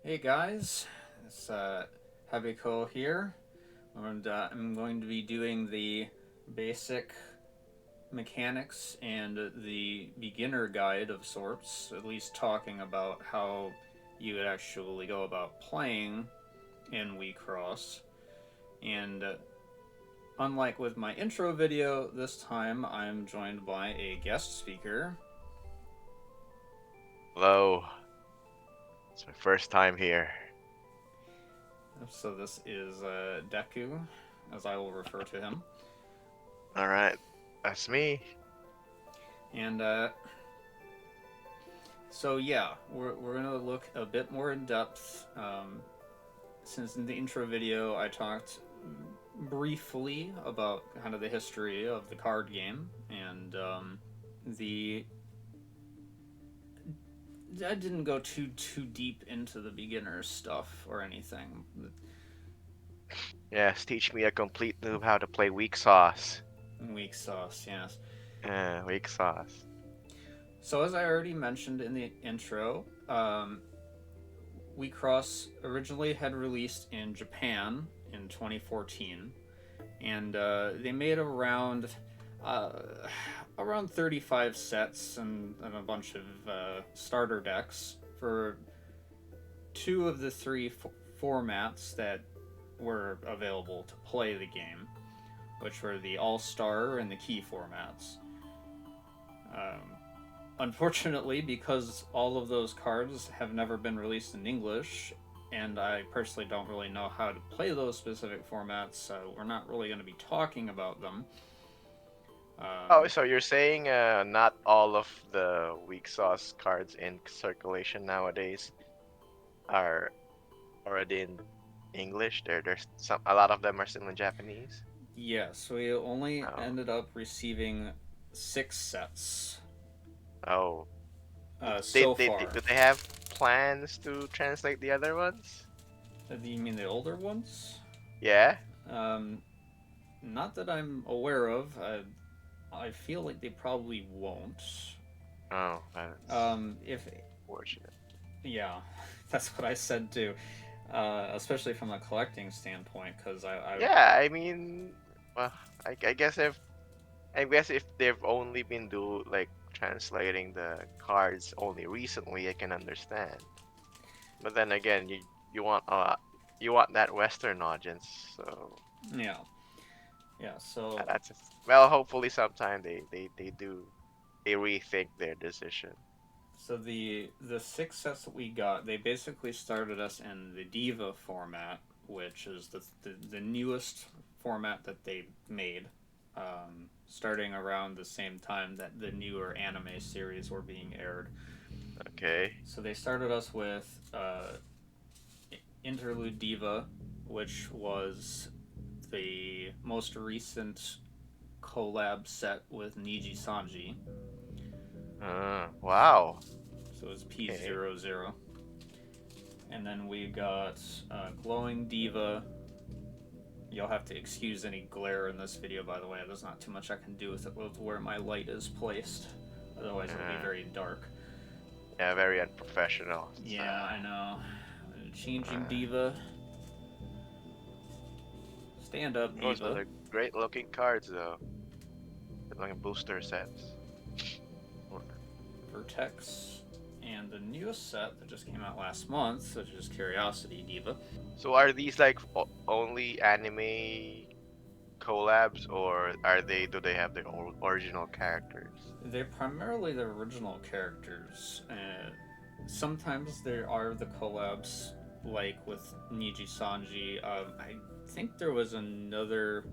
Hey guys, it's Habiko here, and I'm going to be doing the basic mechanics and the beginner guide of sorts, at least talking about how you would actually go about playing in WIXOSS. And unlike with my intro video, this time I'm joined by a guest speaker. Hello. It's my first time here. So this is Deku, as I will refer to him. Alright, that's me. And So yeah, we're gonna look a bit more in depth. Since in the intro video I talked briefly about kind of the history of the card game and the I didn't go too deep into the beginner stuff or anything. Yes, teach me a complete noob how to play weak sauce. Weak sauce, yes. Weak sauce. So as I already mentioned in the intro, WeCross originally had released in Japan in 2014, and they made uh, around 35 sets and a bunch of starter decks for two of the three formats that were available to play the game, which were the All Star and the Key formats. Um, Unfortunately, because all of those cards have never been released in English, and I personally don't really know how to play those specific formats, so we're not really going to be talking about them. Oh, Um, so you're saying not all of the weak sauce cards in circulation nowadays are already in English? There's a lot of them are still in Japanese. yes, we only Oh, ended up receiving 6 sets oh. so far. Do they have plans to translate the other ones? Do you mean the older ones? Yeah. Um, Not that I'm aware of. I feel like they probably won't. Oh, that's If fortunate. Yeah, that's what I said too. Especially from a collecting standpoint, because Yeah, I mean, well, I guess if they've only been do like translating the cards only recently, I can understand. But then again, you want that Western audience, so yeah, yeah. that's just, well, hopefully sometime they rethink their decision. So the 6 sets that we got, they basically started us in the Diva format, which is the newest format that they made, starting around the same time that the newer anime series were being aired. Okay. So they started us with Interlude Diva, which was the most recent collab set with Niji Sanji. Wow. So it was Okay. P00. And then we got Glowing Diva. You'll have to excuse any glare in this video, by the way. There's not too much I can do with it with where my light is placed. Otherwise, it'll be Uh, very dark. yeah, very unprofessional. Yeah, I know. Changing Uh, Diva. Stand Up those Diva. are great looking cards though. Like booster sets. Vertex. And the newest set that just came out last month, which is Curiosity Diva. So are these like only anime collabs, or do they have their original characters? They're primarily the original characters. Sometimes there are the collabs, like with Niji Sanji. I think there was another.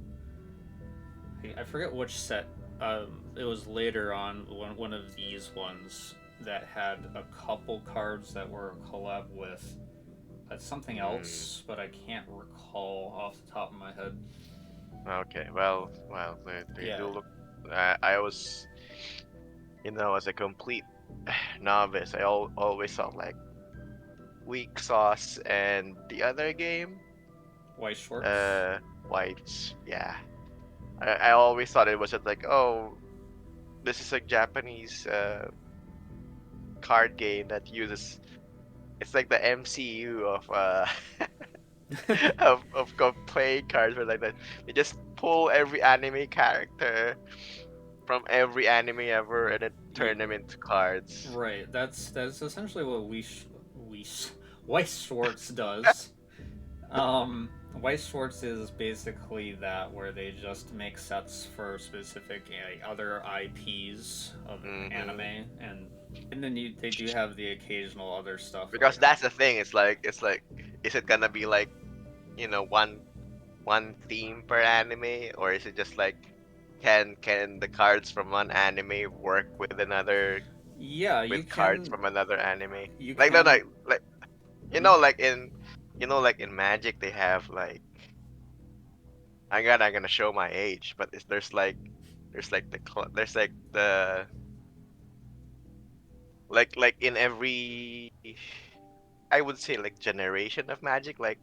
I forget which set. It was later on one of these ones that had a couple cards that were a collab with something Hmm. else, but I can't recall off the top of my head. Okay. Well, they Yeah, do look. I was, as a complete novice, always thought like weak sauce and the other game, White Schwartz. uh, whites. Yeah. I always thought it was just like, oh, this is a Japanese card game that uses it's like the MCU of of playing cards, where like that they just pull every anime character from every anime ever and then Yeah, turn them into cards. right. That's essentially what we Weiss Schwartz does. Weiss Schwartz is basically that, where they just make sets for specific other IPs of Hmm. anime, and then they do have the occasional other stuff Because like that's the thing. It's like, is it gonna be like, one theme per anime, or is it just like, can the cards from one anime work with another, yeah, with cards from another anime? you Like, no, can. like Mhm. like in Magic they have like, I'm gonna show my age, but there's like the like in every, I would say, like, generation of Magic, like,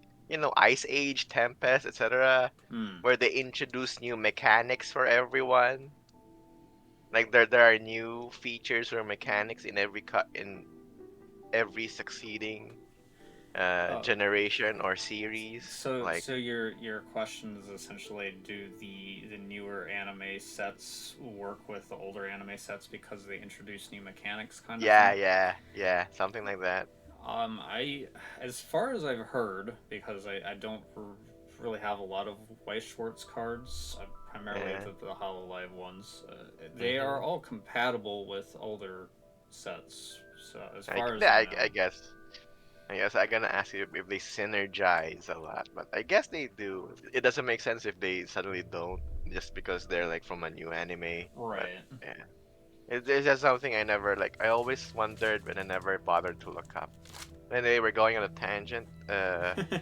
Ice Age, Tempest, etc., Mm. where they introduce new mechanics for everyone. Like, there are new features or mechanics in every succeeding Uh, generation or series. Like, so your question is essentially, do the newer anime sets work with the older anime sets because they introduce new mechanics, kind of yeah, thing? yeah, yeah, something like that. I, as far as I've heard, because I don't really have a lot of Weiss Schwartz cards, primarily Yeah. the Hololive ones. They are Hmm. all compatible with older sets. So as I, far as yeah, I I know, guess. I guess I'm gonna ask you if they synergize a lot, but I guess they do. It doesn't make sense if they suddenly don't, just because they're like from a new anime. But right? yeah, it's just something I never like. I always wondered, but I never bothered to look up. Anyway, we're going on a tangent.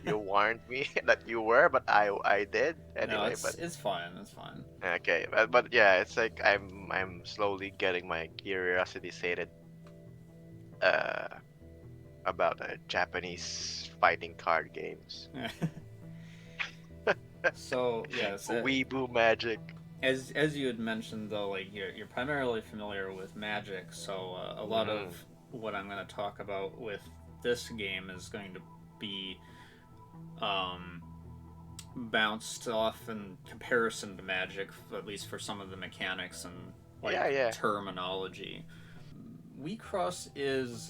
You warned me that you were, but I did No, anyway. But it's fine. It's fine. okay, but yeah, it's like I'm slowly getting my curiosity sated. Uh, about Japanese fighting card games. So yes, Weeboo magic. as you had mentioned though, like you're primarily familiar with Magic, so a lot of Hmm. what I'm going to talk about with this game is going to be um, bounced off in comparison to Magic, at least for some of the mechanics and Yeah, like yeah. terminology. WeCross is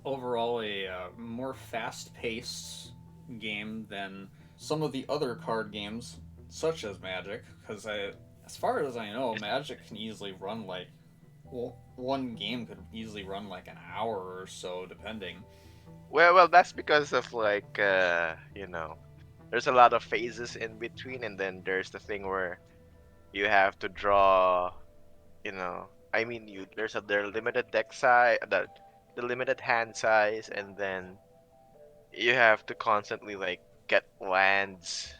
overall a more fast-paced game than some of the other card games, such as Magic, because as far as I know, Magic can easily run like, well, one game could easily run like an hour or so, depending. Well, that's because of like, there's a lot of phases in between, and then there's the thing where you have to draw. I mean, their limited deck size, the limited hand size, and then you have to constantly like get lands.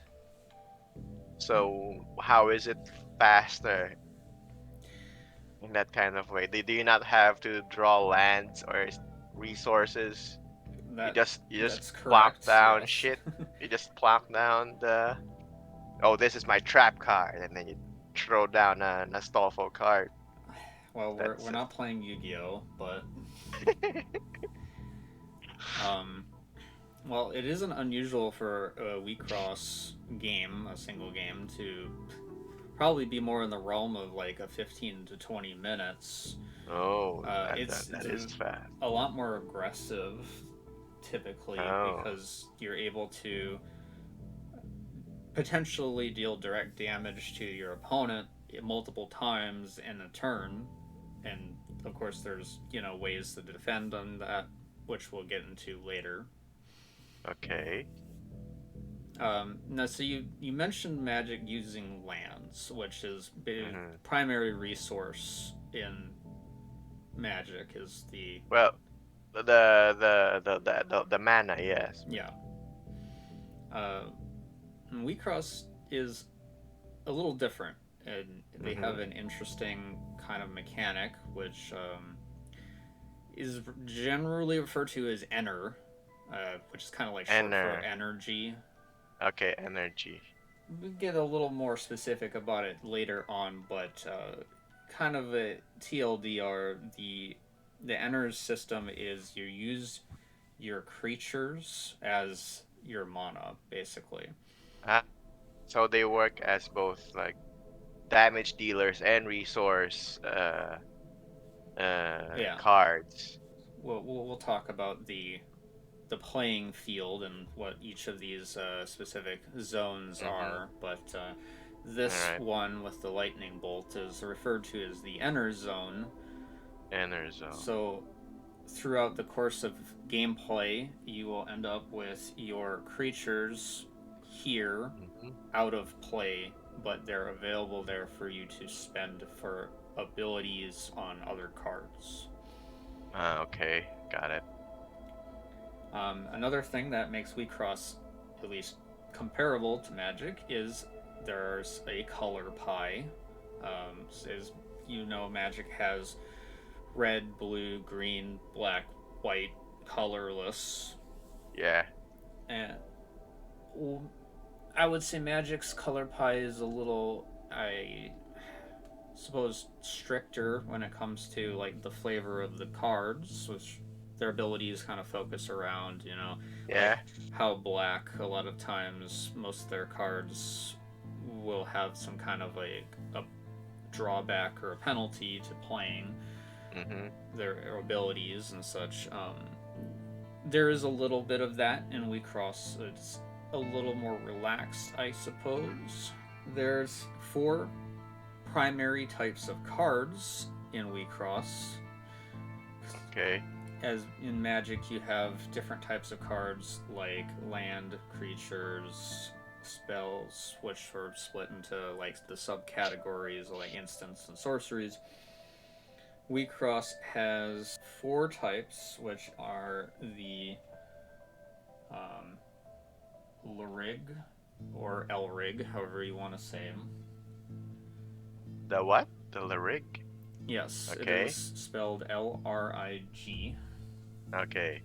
So how is it faster in that kind of way? Do you not have to draw lands or resources? You That just that's plonk correct. down Yes. shit. You just plonk down oh, this is my trap card, and then you throw down a Astolfo card. Well, we're That's it. not playing Yu-Gi-Oh, but um, well, it isn't unusual for a WeCross game, a single game, to probably be more in the realm of like a 15 to 20 minutes. Oh, that that, It's that is fast. a lot more aggressive typically Oh, because you're able to potentially deal direct damage to your opponent multiple times in a turn, and of course there's ways to defend on that, which we'll get into later. okay. Now, so you mentioned Magic using lands, which is the Hmm. primary resource in Magic. Is the Well, the mana, yes. Yeah. Uh, WeCross is a little different, and they Hmm. have an interesting kind of mechanic, which is generally referred to as Ener, which is kind of like short for Ener. energy. Okay, energy. We'll get a little more specific about it later on, but kind of a TLDR, the the Ener's system is you use your creatures as your mana, basically. Ah, so they work as both like damage dealers and resource Yeah, cards. we'll talk about the playing field and what each of these specific zones Mm-hmm. are, but All this right. one with the lightning bolt is referred to as the Ener zone. Ener zone. So throughout the course of gameplay, you will end up with your creatures here Mm-hmm. out of play, but they're available there for you to spend for abilities on other cards. Okay, got it. Another thing that makes WeakSauce at least comparable to Magic is there's a color pie. As you know, Magic has red, blue, green, black, white, colorless. Yeah. And I would say Magic's color pie is a little, I suppose, stricter when it comes to like the flavor of the cards, which their abilities kind of focus around, like Yeah. how black a lot of times most of their cards will have some kind of a drawback or a penalty to playing Mm-hmm. their abilities and such. There is a little bit of that in WeakSauce. It's a little more relaxed, I suppose. There's 4 primary types of cards in WeakSauce. Okay. As in Magic, you have different types of cards like land, creatures, spells, which are split into like the subcategories like instants and sorceries. WeakSauce has 4 types, which are the um, LRIG or LRIG, however you want to say them. The what? The LRIG. Yes, it Okay. is spelled LRIG. Okay.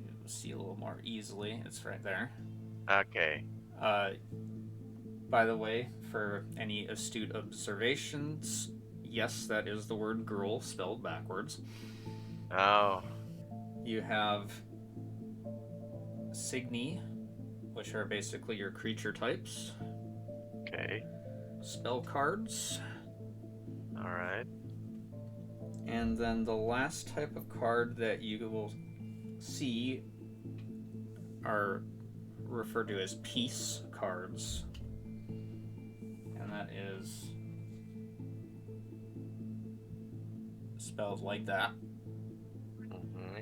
You'll see a little more easily. It's right there. Okay. Uh, by the way, for any astute observations, yes, that is the word girl spelled backwards. Oh. You have SIGNI, which are basically your creature types, Okay. spell cards, All right. and then the last type of card that you will see are referred to as peace cards, and that is spelled like that. Mm-hmm.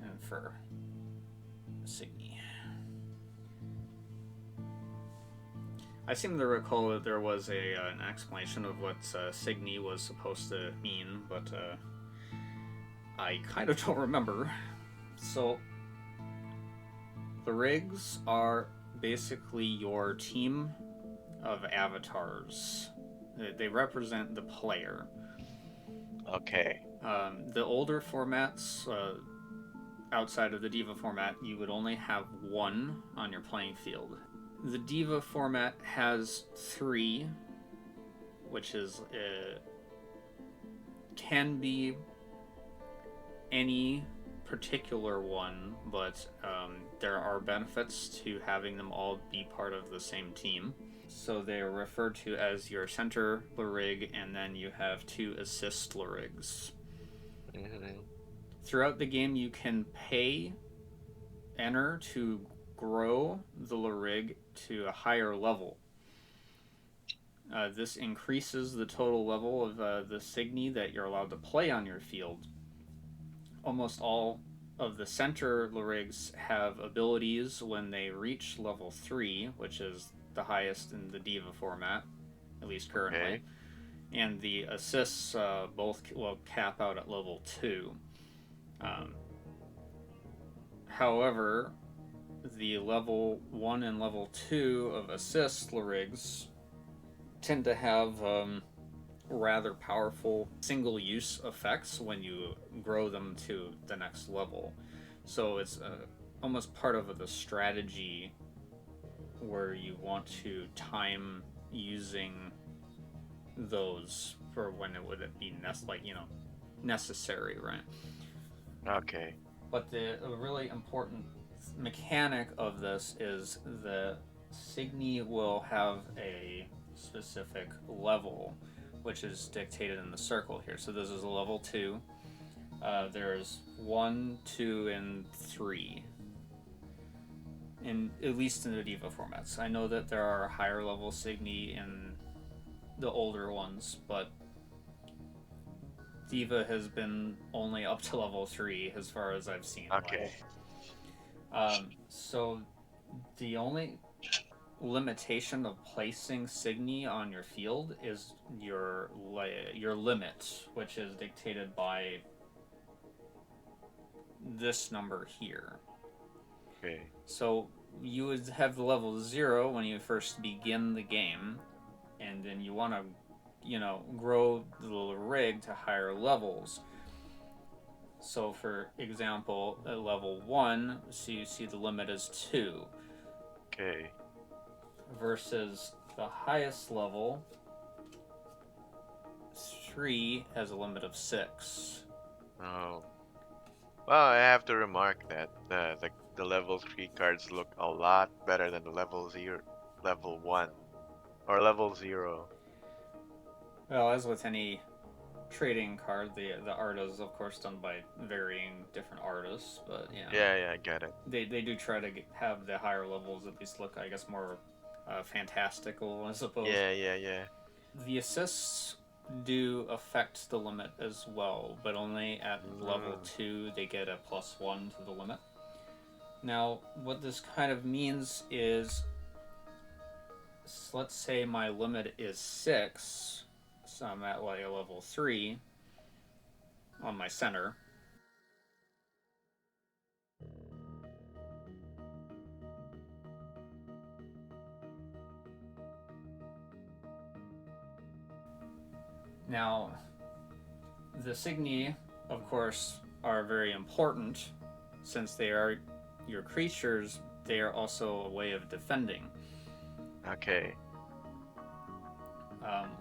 And for SIGNI, I seem to recall that there was an explanation of what SIGNI was supposed to mean, but I kind of don't remember. So, the rigs are basically your team of avatars. They represent the player. Okay. The older formats, outside of the Diva format, you would only have 1 on your playing field. The Diva format has 3, which is can be any particular one, but there are benefits to having them all be part of the same team. So they are referred to as your center LRIG, and then you have 2 assist LRIGs. Mm-hmm. Throughout the game, you can pay Ener to grow the LRIG to a higher level. This increases the total level of the SIGNI that you're allowed to play on your field. Almost all of the center LRIGs have abilities when they reach level 3, which is the highest in the Diva format, at least currently. Okay. And the assists both will cap out at level 2. However, the level 1 and level 2 of assist LRIGs tend to have rather powerful single-use effects when you grow them to the next level. So it's almost part of the strategy where you want to time using those for when it would be necessary, right? Okay. But the really important mechanic of this is the SIGNI will have a specific level, which is dictated in the circle here. So this is a level 2. There's 1, 2, and 3. At least in the Diva formats. I know that there are higher level SIGNI in the older ones, but Diva has been only up to level 3 as far as I've seen. Okay. So the only limitation of placing SIGNI on your field is your limit, which is dictated by this number here. Okay. So you would have the level 0 when you first begin the game, and then you want to, grow the rig to higher levels. So for example, at level 1, so you see the limit is 2. Okay. Versus the highest level, 3 has a limit of 6. Oh. Well, I have to remark that the level 3 cards look a lot better than the level 1, or level 0. Well, as with any trading card, the art is of course done by varying different artists, but Yeah, I get it. they do try to have the higher levels at least look, I guess, more fantastical, I suppose. Yeah. The assists do affect the limit as well, but only at level 2 they get a +1 to the limit. Now, what this kind of means is, let's say my limit is 6, so I'm at like a level 3 on my center. Now, the SIGNI, of course, are very important since they are your creatures. They are also a way of defending. Okay.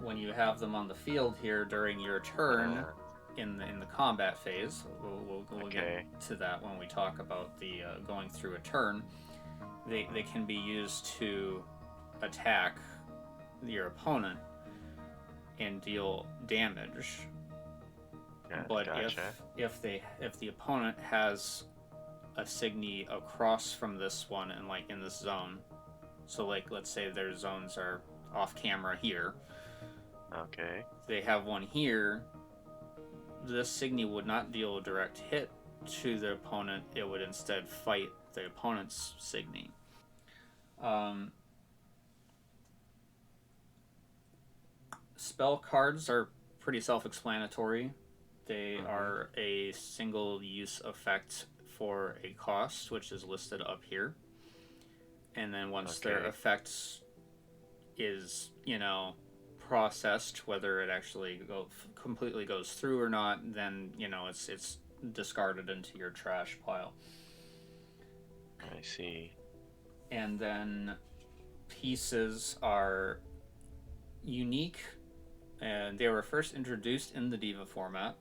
When you have them on the field here during your turn in the combat phase, we'll get to that when we talk about the going through a turn. They can be used to attack your opponent and deal damage. But gotcha. if the opponent has a SIGNI across from this one and like in this zone, so like let's say their zones are off camera here. Okay. They have one here. This SIGNI would not deal a direct hit to the opponent. It would instead fight the opponent's SIGNI. Spell cards are pretty self-explanatory. They are a single-use effect for a cost, which is listed up here. And then once their effect is, processed, whether it actually completely goes through or not, then, it's discarded into your trash pile. I see. And then pieces are unique, and they were first introduced in the Diva format.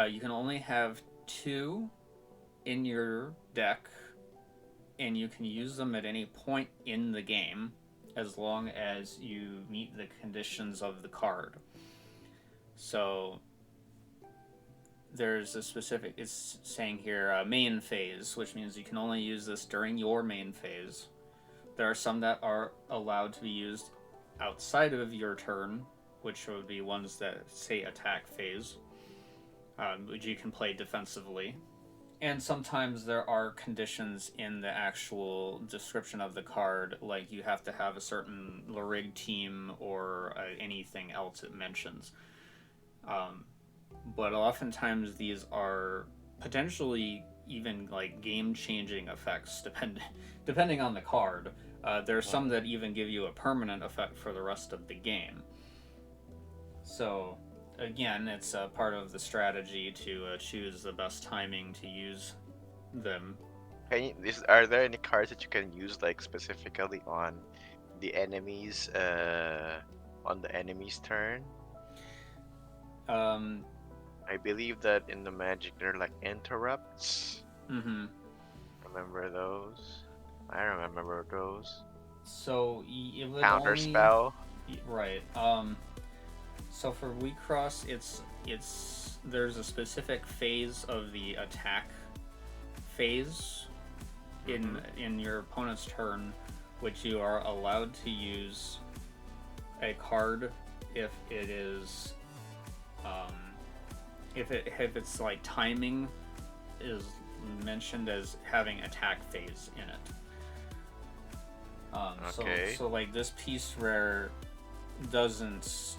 You can only have 2 in your deck, and you can use them at any point in the game as long as you meet the conditions of the card. So there's a specific, it's saying here, main phase, which means you can only use this during your main phase. There are some that are allowed to be used outside of your turn, which would be ones that say attack phase, which you can play defensively. And sometimes there are conditions in the actual description of the card, like you have to have a certain LRIG team or anything else it mentions. But oftentimes these are potentially even like game-changing effects, depending on the card. There are some that even give you a permanent effect for the rest of the game. So again, it's a part of the strategy to choose the best timing to use them. Are there any cards that you can use like specifically on the enemies on the enemy's turn. Um, I believe that in the Magic they're like interrupts. mm-hmm. Remember those? I remember those. So it would Counter only spell. right. So for WIXOSS, it's there's a specific phase of the attack phase in your opponent's turn, which you are allowed to use a card if it is if it's like timing is mentioned as having attack phase in it. Okay. So like this piece rare doesn't.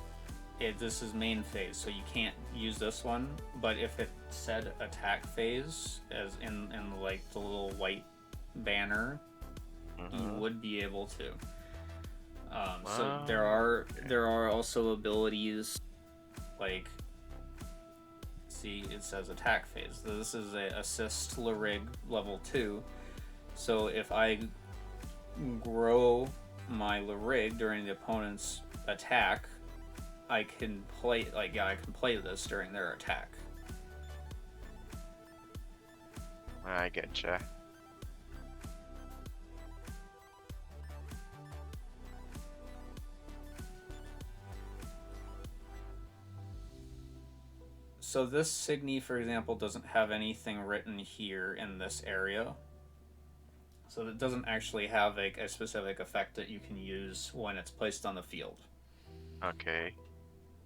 This is main phase, so you can't use this one. But if it said attack phase, as in like the little white banner, you would be able to. So there are also abilities like, see, it says attack phase. This is a assist LRIG level 2. So if I grow my LRIG during the opponent's attack, I can play this during their attack. I getcha. So this SIGNI, for example, doesn't have anything written here in this area. So it doesn't actually have a specific effect that you can use when it's placed on the field. Okay.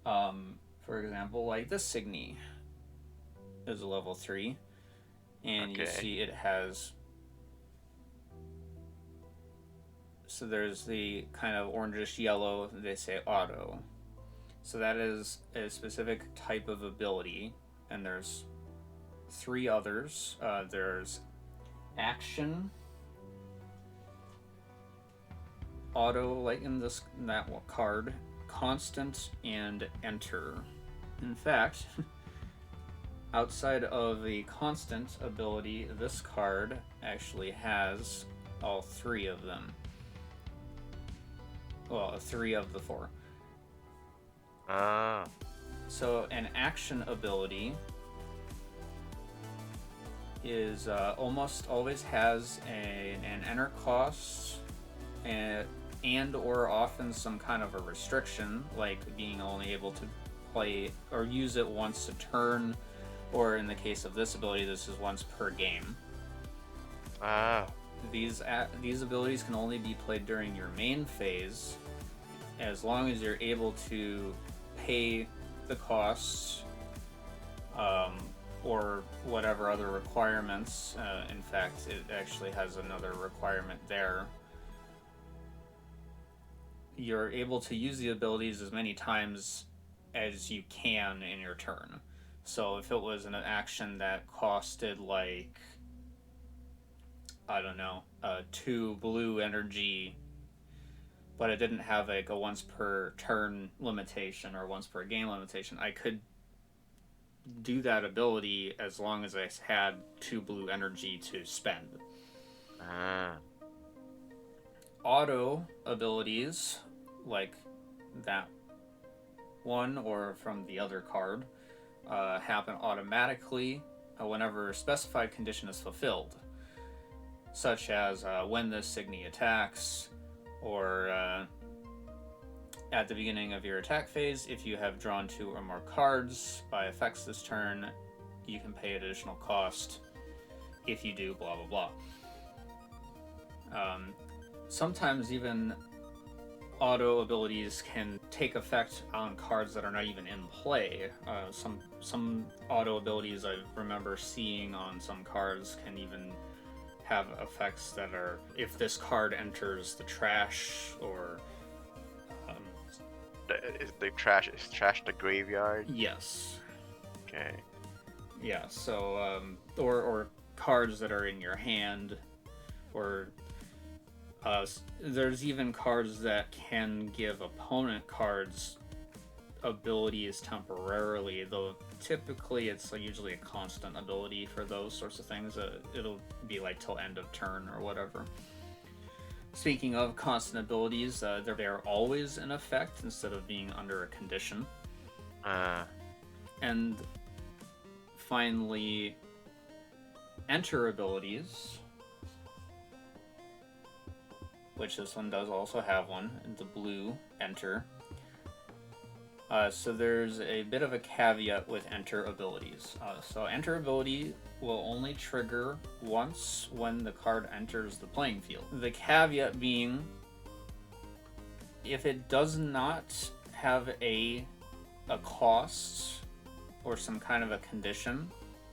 For example, like this SIGNI is a level 3, and you see it has. So there's the kind of orangish yellow, they say auto. So that is a specific type of ability, and there's 3 others. There's action, auto, like in that card, constant, and enter. In fact, outside of the constant ability, this card actually has all 3 of them. Well, 3 of the 4. So an action ability is almost always has an Ener cost and or often some kind of a restriction, like being only able to play or use it once a turn, or in the case of this ability, this is once per game. These abilities can only be played during your main phase, as long as you're able to pay the costs or whatever other requirements. In fact, it actually has another requirement there. You're able to use the abilities as many times as you can in your turn. So if it was an action that costed, like, I don't know, 2 blue energy, but it didn't have like a once per turn limitation or once per game limitation, I could do that ability as long as I had 2 blue energy to spend. Auto abilities, like that one or from the other card, happen automatically whenever a specified condition is fulfilled, such as when this SIGNI attacks, or at the beginning of your attack phase, if you have drawn 2 or more cards by effects this turn, you can pay an additional cost. If you do, blah blah blah. Sometimes even auto abilities can take effect on cards that are not even in play. Some auto abilities I remember seeing on some cards can even have effects that are, if this card enters the trash, or is trash the graveyard? Yes. Okay. Yeah. So or cards that are in your hand, or there's even cards that can give opponent cards abilities temporarily, though typically it's usually a constant ability for those sorts of things. It'll be like till end of turn or whatever. Speaking of constant abilities, they're always in effect instead of being under a condition. And finally, enter abilities, which this one does also have one, the blue enter. So there's a bit of a caveat with enter abilities. So enter ability will only trigger once when the card enters the playing field. The caveat being, if it does not have a cost or some kind of a condition,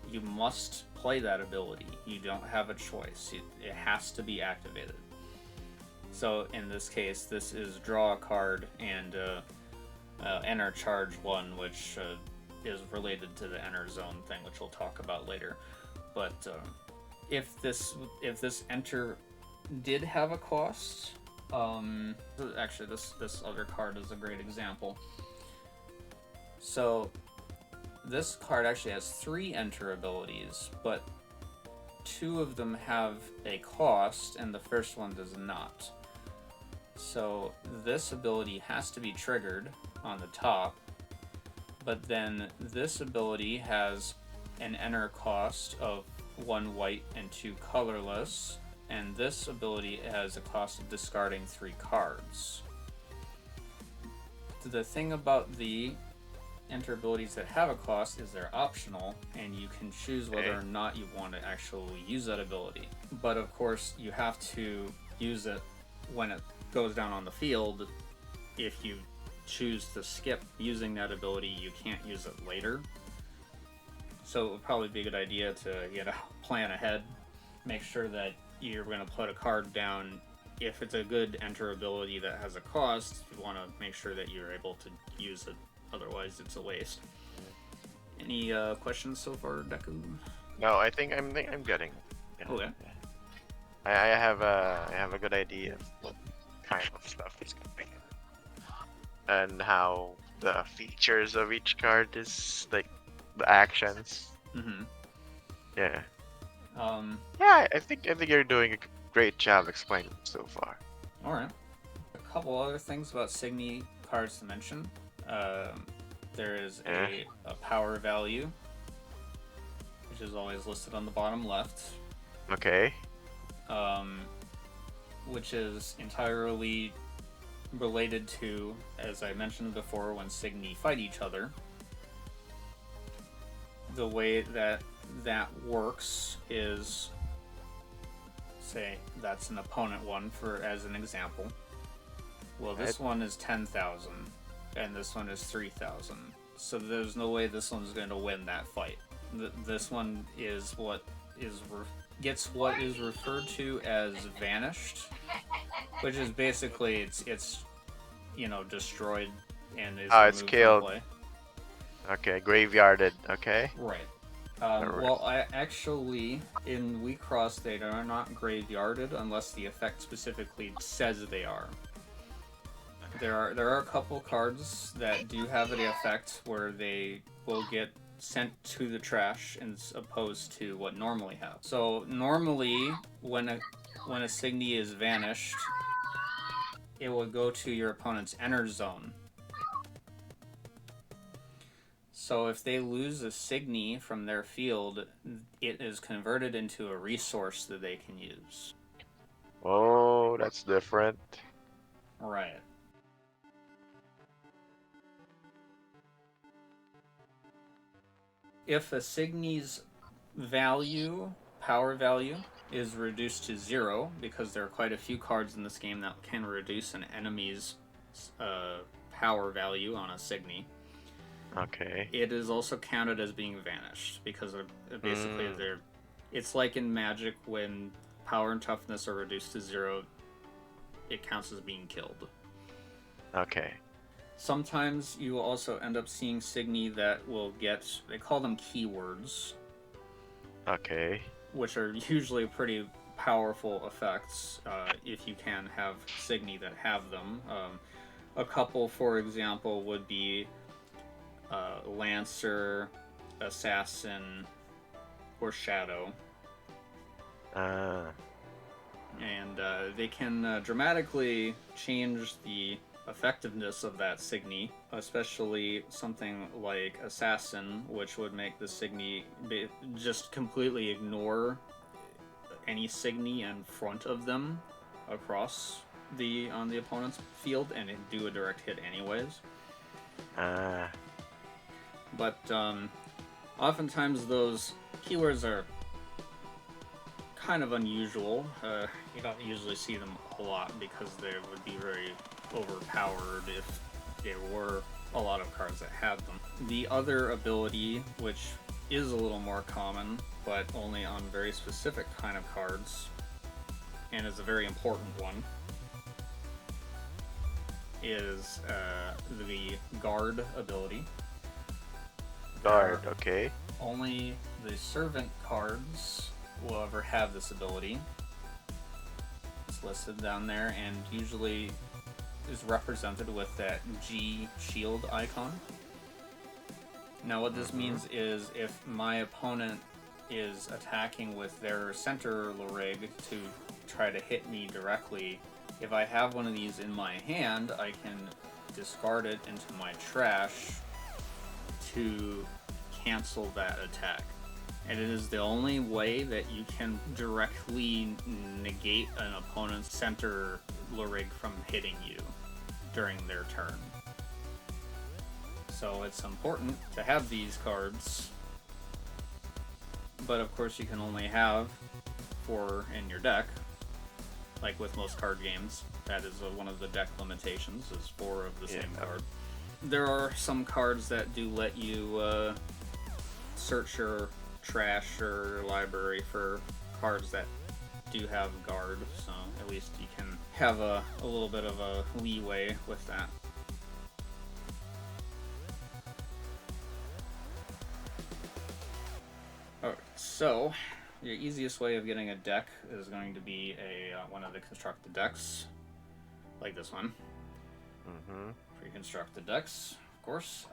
you must play that ability. You don't have a choice. It has to be activated. So in this case, this is draw a card and Ener charge 1, which is related to the Ener zone thing, which we'll talk about later. But if this enter did have a cost, actually this other card is a great example. So this card actually has 3 enter abilities, but 2 of them have a cost and the first one does not. So this ability has to be triggered on the top, but then this ability has an enter cost of 1 white and 2 colorless, and this ability has a cost of discarding 3 cards. The thing about the enter abilities that have a cost is they're optional, and you can choose whether or not you want to actually use that ability. But of course, you have to use it when it goes down on the field. If you choose to skip using that ability, you can't use it later. So it would probably be a good idea to, plan ahead, make sure that you're going to put a card down. If it's a good enter ability that has a cost, you want to make sure that you're able to use it. Otherwise, it's a waste. Any questions so far, Deku? No, I think I'm getting. Yeah. Okay. I have a good idea of what kind of stuff is coming and how the features of each card is, like the actions. Mm-hmm. Yeah. Yeah, I think you're doing a great job explaining so far. All right. A couple other things about SIGNI cards to mention. There is a power value, which is always listed on the bottom left. Okay. Which is entirely related to, as I mentioned before, when SIGNI fight each other. The way that works is, say that's an opponent one as an example. Well, this one is 10,000 and this one is 3,000. So there's no way this one's going to win that fight. This one is gets what is referred to as vanished, which is basically it's destroyed and is it's removed killed. from play. Okay, graveyarded. Okay. Right. Well, actually, in WIXOSS, they are not graveyarded unless the effect specifically says they are. There are a couple cards that do have the effect where they will get sent to the trash as opposed to what normally happens. So normally, when a SIGNI is vanished, it will go to your opponent's Ener zone. So if they lose a SIGNI from their field, it is converted into a resource that they can use. Oh, that's different. Right. If a SIGNI's power value, is reduced to 0, because there are quite a few cards in this game that can reduce an enemy's power value on a SIGNI. Okay. It is also counted as being vanished, because basically it's like in Magic when power and toughness are reduced to 0, it counts as being killed. Okay. Sometimes you will also end up seeing SIGNI that will get, they call them keywords. Okay. Which are usually pretty powerful effects if you can have SIGNI that have them. A couple, for example, would be Lancer, Assassin, or Shadow. and they can dramatically change the effectiveness of that SIGNI, especially something like Assassin, which would make the SIGNI just completely ignore any SIGNI in front of them across on the opponent's field and do a direct hit anyways. But oftentimes those keywords are kind of unusual. You don't usually see them a lot because they would be very overpowered if there were a lot of cards that had them. The other ability, which is a little more common, but only on very specific kind of cards, and is a very important one, is the Guard ability. Guard, okay. Only the Servant cards will ever have this ability. It's listed down there and usually is represented with that G shield icon. Now what this means is if my opponent is attacking with their center LRIG to try to hit me directly, if I have one of these in my hand, I can discard it into my trash to cancel that attack. And it is the only way that you can directly negate an opponent's center LRIG from hitting you during their turn. So it's important to have these cards, but of course you can only have 4 in your deck. Like with most card games, that is one of the deck limitations, is 4 of the same card. There are some cards that do let you search your trash or library for cards that do have Guard, so at least you can have a little bit of a leeway with that. Alright, so your easiest way of getting a deck is going to be one of the constructed decks, like this one. Preconstructed decks, of course.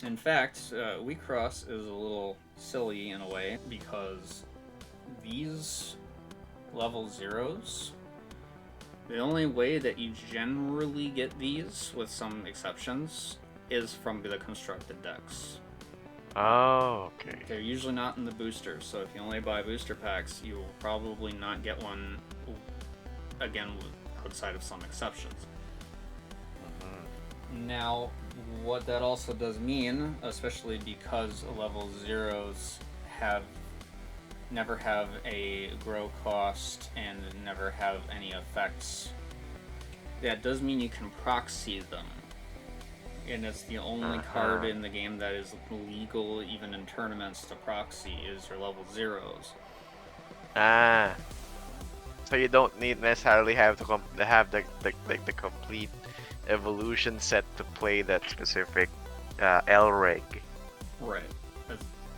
In fact, WIXOSS is a little silly in a way because these level 0s, the only way that you generally get these, with some exceptions, is from the constructed decks. Oh, okay. They're usually not in the boosters, so if you only buy booster packs, you will probably not get one, again, outside of some exceptions. Now, what that also does mean, especially because level 0s never have a grow cost and never have any effects, that does mean you can proxy them. And it's the only card in the game that is legal, even in tournaments, to proxy, is your level 0s. So you don't necessarily have to have the complete evolution set to play that specific LRIG. Right.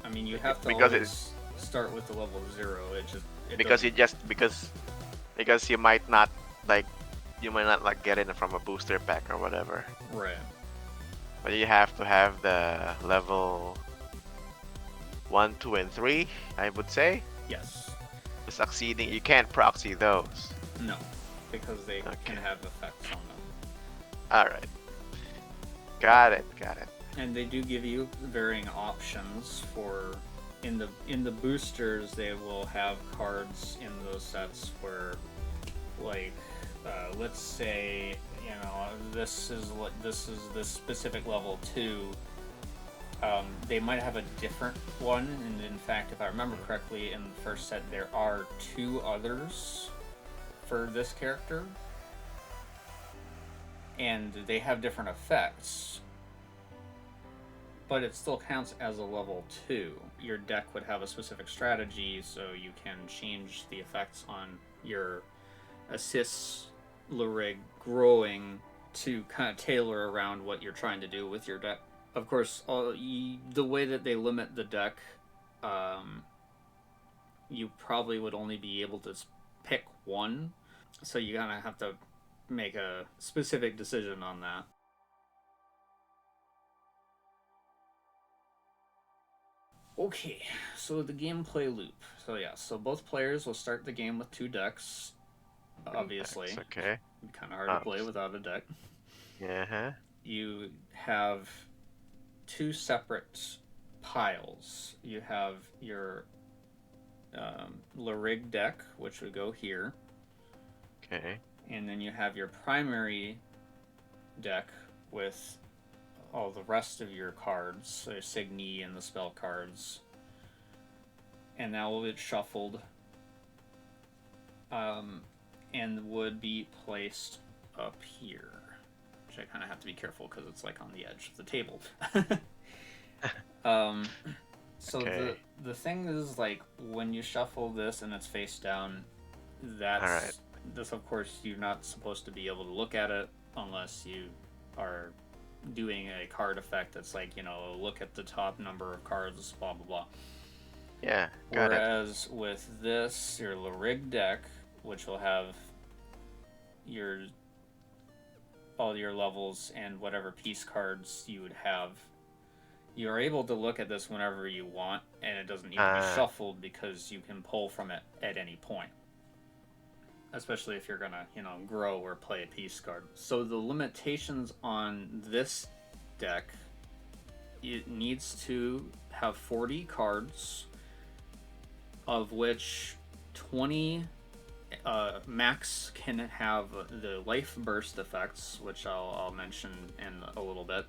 I mean, you have to because always start with the level 0. Because you might not like get it from a booster pack or whatever. Right. But you have to have the level 1, 2, and 3, I would say. Yes. Succeeding, you can't proxy those. No, because they can have effects on them. Alright. Got it. And they do give you varying options for in the boosters. They will have cards in those sets where, like, let's say, this is this specific level 2. They might have a different one, and in fact, if I remember correctly, in the first set there are 2 others for this character, and they have different effects, but it still counts as a level 2. Your deck would have a specific strategy, so you can change the effects on your assists LRIG growing to kind of tailor around what you're trying to do with your deck. Of course, the way that they limit the deck, you probably would only be able to pick one, so you kind of have to make a specific decision on that. Okay, so the gameplay loop. So yeah, so both players will start the game with 2 decks. Obviously, Okay. kind of hard to Um, play without a deck. yeah. You have 2 separate piles. You have your LRIG deck, which would go here, Okay. and then you have your primary deck with all the rest of your cards, so SIGNI and the spell cards, and that will get shuffled, and would be placed up here, which I kind of have to be careful because it's like on the edge of the table. So Okay. the thing is, like, when you shuffle this and it's face down, All right. this, of course, you're not supposed to be able to look at it unless you are doing a card effect that's like, look at the top number of cards, blah blah blah. Yeah. Got it. Whereas with this, your LRIG deck, which will have your all your levels and whatever piece cards you would have, you're able to look at this whenever you want, and it doesn't need to be shuffled because you can pull from it at any point. Especially if you're gonna, grow or play a piece card. So the limitations on this deck, it needs to have 40 cards, of which 20 max can have the life burst effects, which I'll mention in a little bit.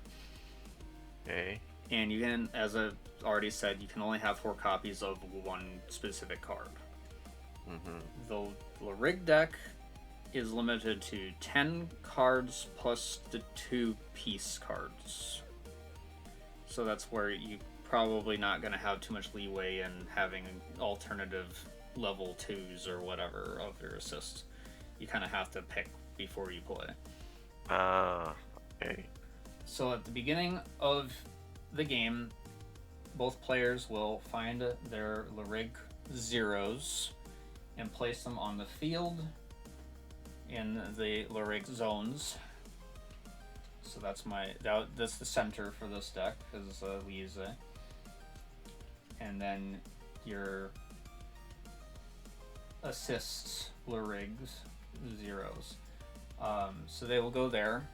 Okay. And you can, as I've already said, you can only have 4 copies of one specific card. The LRIG deck is limited to 10 cards plus the 2 piece cards. So that's where you probably not going to have too much leeway in having alternative level 2s or whatever of your assists. You kind of have to pick before you play. Okay. So at the beginning of the game, both players will find their LRIG zeros and place them on the field in the LRIG zones. So that's that's the center for this deck, is Lise. And then your assists LRIGs zeros. So they will go there,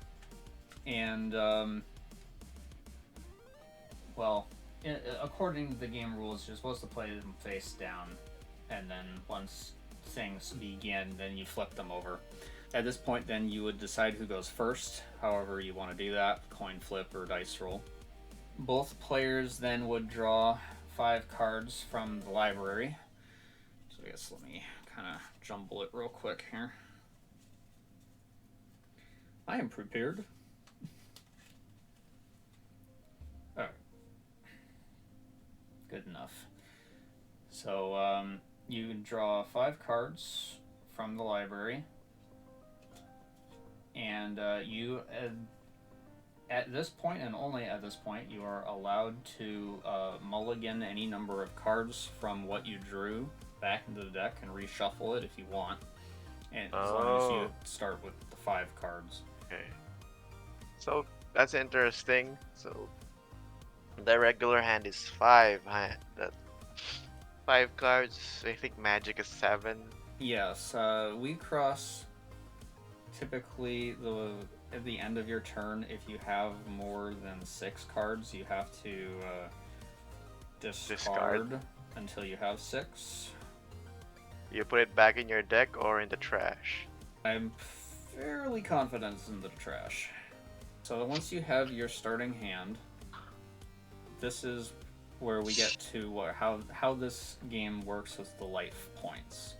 and according to the game rules, you're supposed to play them face down, and then once things begin, then you flip them over. At this point, then you would decide who goes first, however you want to do that, coin flip or dice roll. Both players then would draw 5 cards from the library. So I guess let me kind of jumble it real quick here. I am prepared. Alright. Good enough. So you draw 5 cards from the library, and you, at this point and only at this point, you are allowed to mulligan any number of cards from what you drew back into the deck and reshuffle it if you want, and as long as you start with the 5 cards. Okay. So that's interesting. So the regular hand is 5. That 5 cards. I think magic is 7. Yes, WIXOSS typically at the end of your turn, if you have more than 6 cards, you have to discard until you have 6. You put it back in your deck or in the trash? I'm fairly confident it's in the trash. So once you have your starting hand, this is where we get to how this game works with the life points.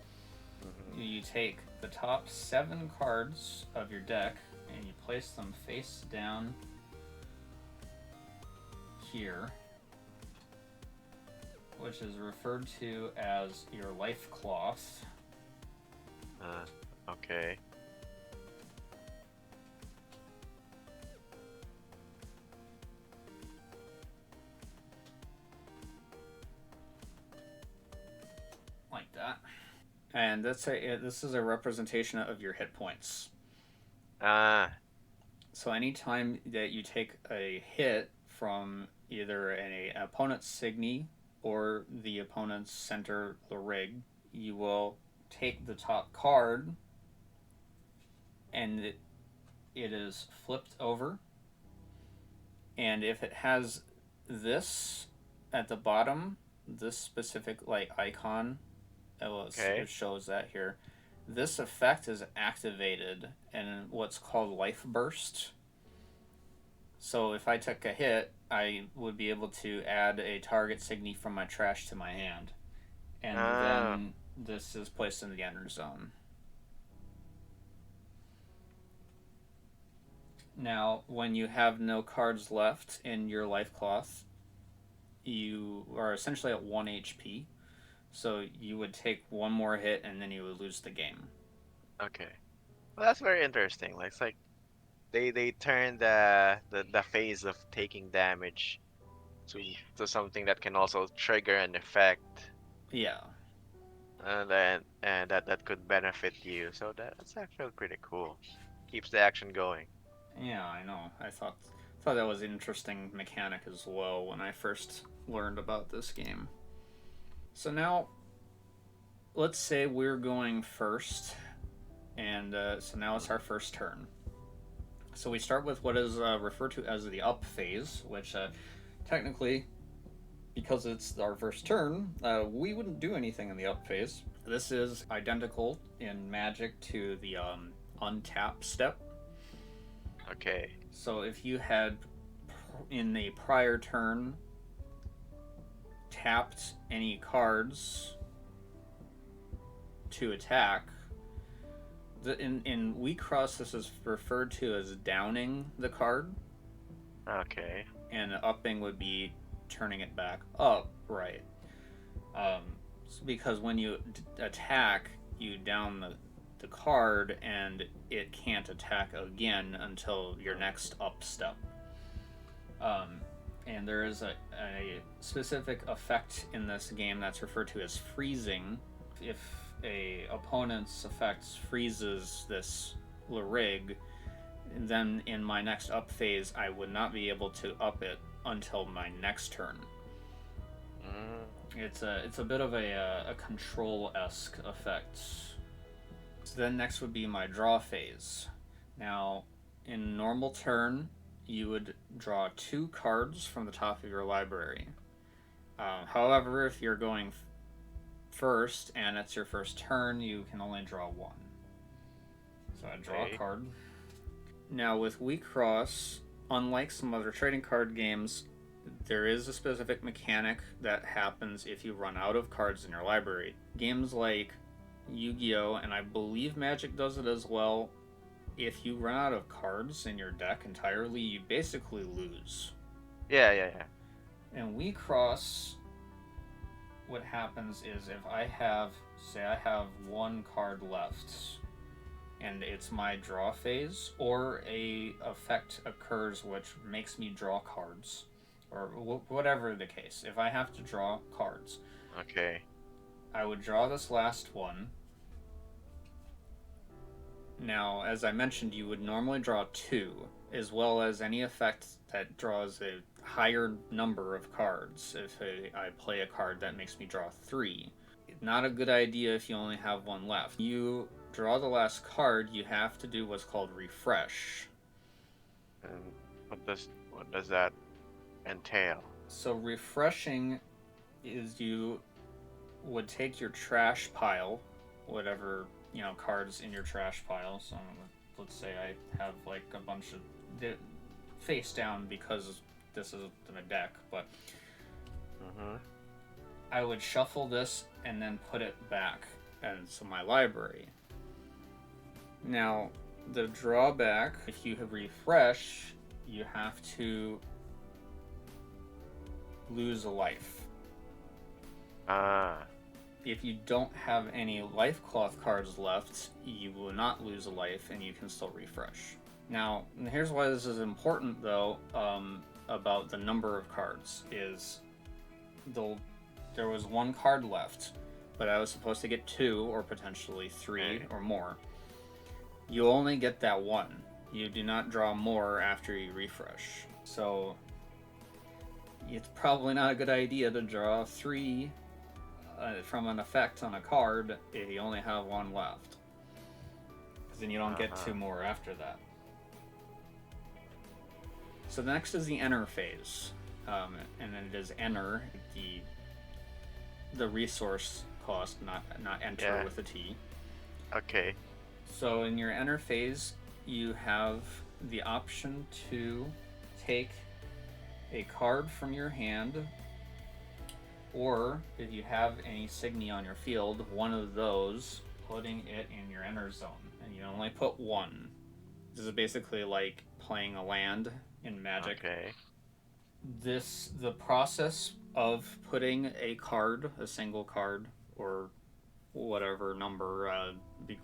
You take the top 7 cards of your deck and you place them face down here, which is referred to as your life cloth. Okay. Like that. And this is a representation of your hit points. So anytime that you take a hit from either an opponent's SIGNI or the opponent's center LRIG, you will take the top card and it is flipped over. And if it has this at the bottom, this specific like icon, it shows that here. This effect is activated in what's called Life Burst. So if I took a hit, I would be able to add a target SIGNI from my trash to my hand. And then this is placed in the Ener zone. Now, when you have no cards left in your life cloth, you are essentially at 1 HP. So you would take one more hit and then you would lose the game. Okay. Well, that's very interesting. Like, it's like they turn the phase of taking damage to something that can also trigger an effect. Yeah. And that could benefit you. So that's actually pretty cool. Keeps the action going. Yeah, I know. I thought that was an interesting mechanic as well when I first learned about this game. So now, let's say we're going first, and so now it's our first turn. So we start with what is referred to as the up phase, which technically, because it's our first turn, we wouldn't do anything in the up phase. This is identical in Magic to the untap step. Okay. So if you had, in the prior turn, tapped any cards to attack, in WIXOSS this is referred to as downing the card. Okay. And upping would be turning it back up, right? Because when you attack, you down the card and it can't attack again until your next up step. And there is a specific effect in this game that's referred to as freezing. If a opponent's effect freezes this LRIG, then in my next up phase I would not be able to up it until my next turn. It's a bit of a control-esque effect. So then next would be my draw phase. Now, in normal turn, you would draw 2 cards from the top of your library. However, if you're going first and it's your first turn, you can only draw 1. So I draw a card. Now with WIXOSS, unlike some other trading card games, there is a specific mechanic that happens if you run out of cards in your library. Games like Yu-Gi-Oh! And I believe Magic does it as well. If you run out of cards in your deck entirely, you basically lose. Yeah. In WIXOSS, what happens is if I have 1 card left, and it's my draw phase, or a effect occurs which makes me draw cards, or whatever the case. If I have to draw cards, okay, I would draw this last one. Now, as I mentioned, you would normally draw 2, as well as any effect that draws a higher number of cards. If I play a card that makes me draw 3. Not a good idea if you only have 1 left. You draw the last card, you have to do what's called refresh. And what does that entail? So refreshing is you would take your trash pile, whatever, cards in your trash pile. So let's say I have like a bunch of face down because this is my deck, but I would shuffle this and then put it back into my library. Now, the drawback, if you refresh, you have to lose a life. If you don't have any life cloth cards left, you will not lose a life and you can still refresh. Now, here's why this is important though, about the number of cards, is there was 1 card left, but I was supposed to get 2 or potentially 3 or more. You only get that 1. You do not draw more after you refresh. So it's probably not a good idea to draw 3 from an effect on a card if you only have 1 left. Because then you don't get 2 more after that. So the next is the Ener phase. And then it is Ener, the resource cost, not enter with a T. Okay. So in your Ener phase, you have the option to take a card from your hand, or if you have any SIGNI on your field, one of those, putting it in your Ener zone. And you only put 1. This is basically like playing a land in Magic. Okay. The process of putting a card, a single card, or whatever number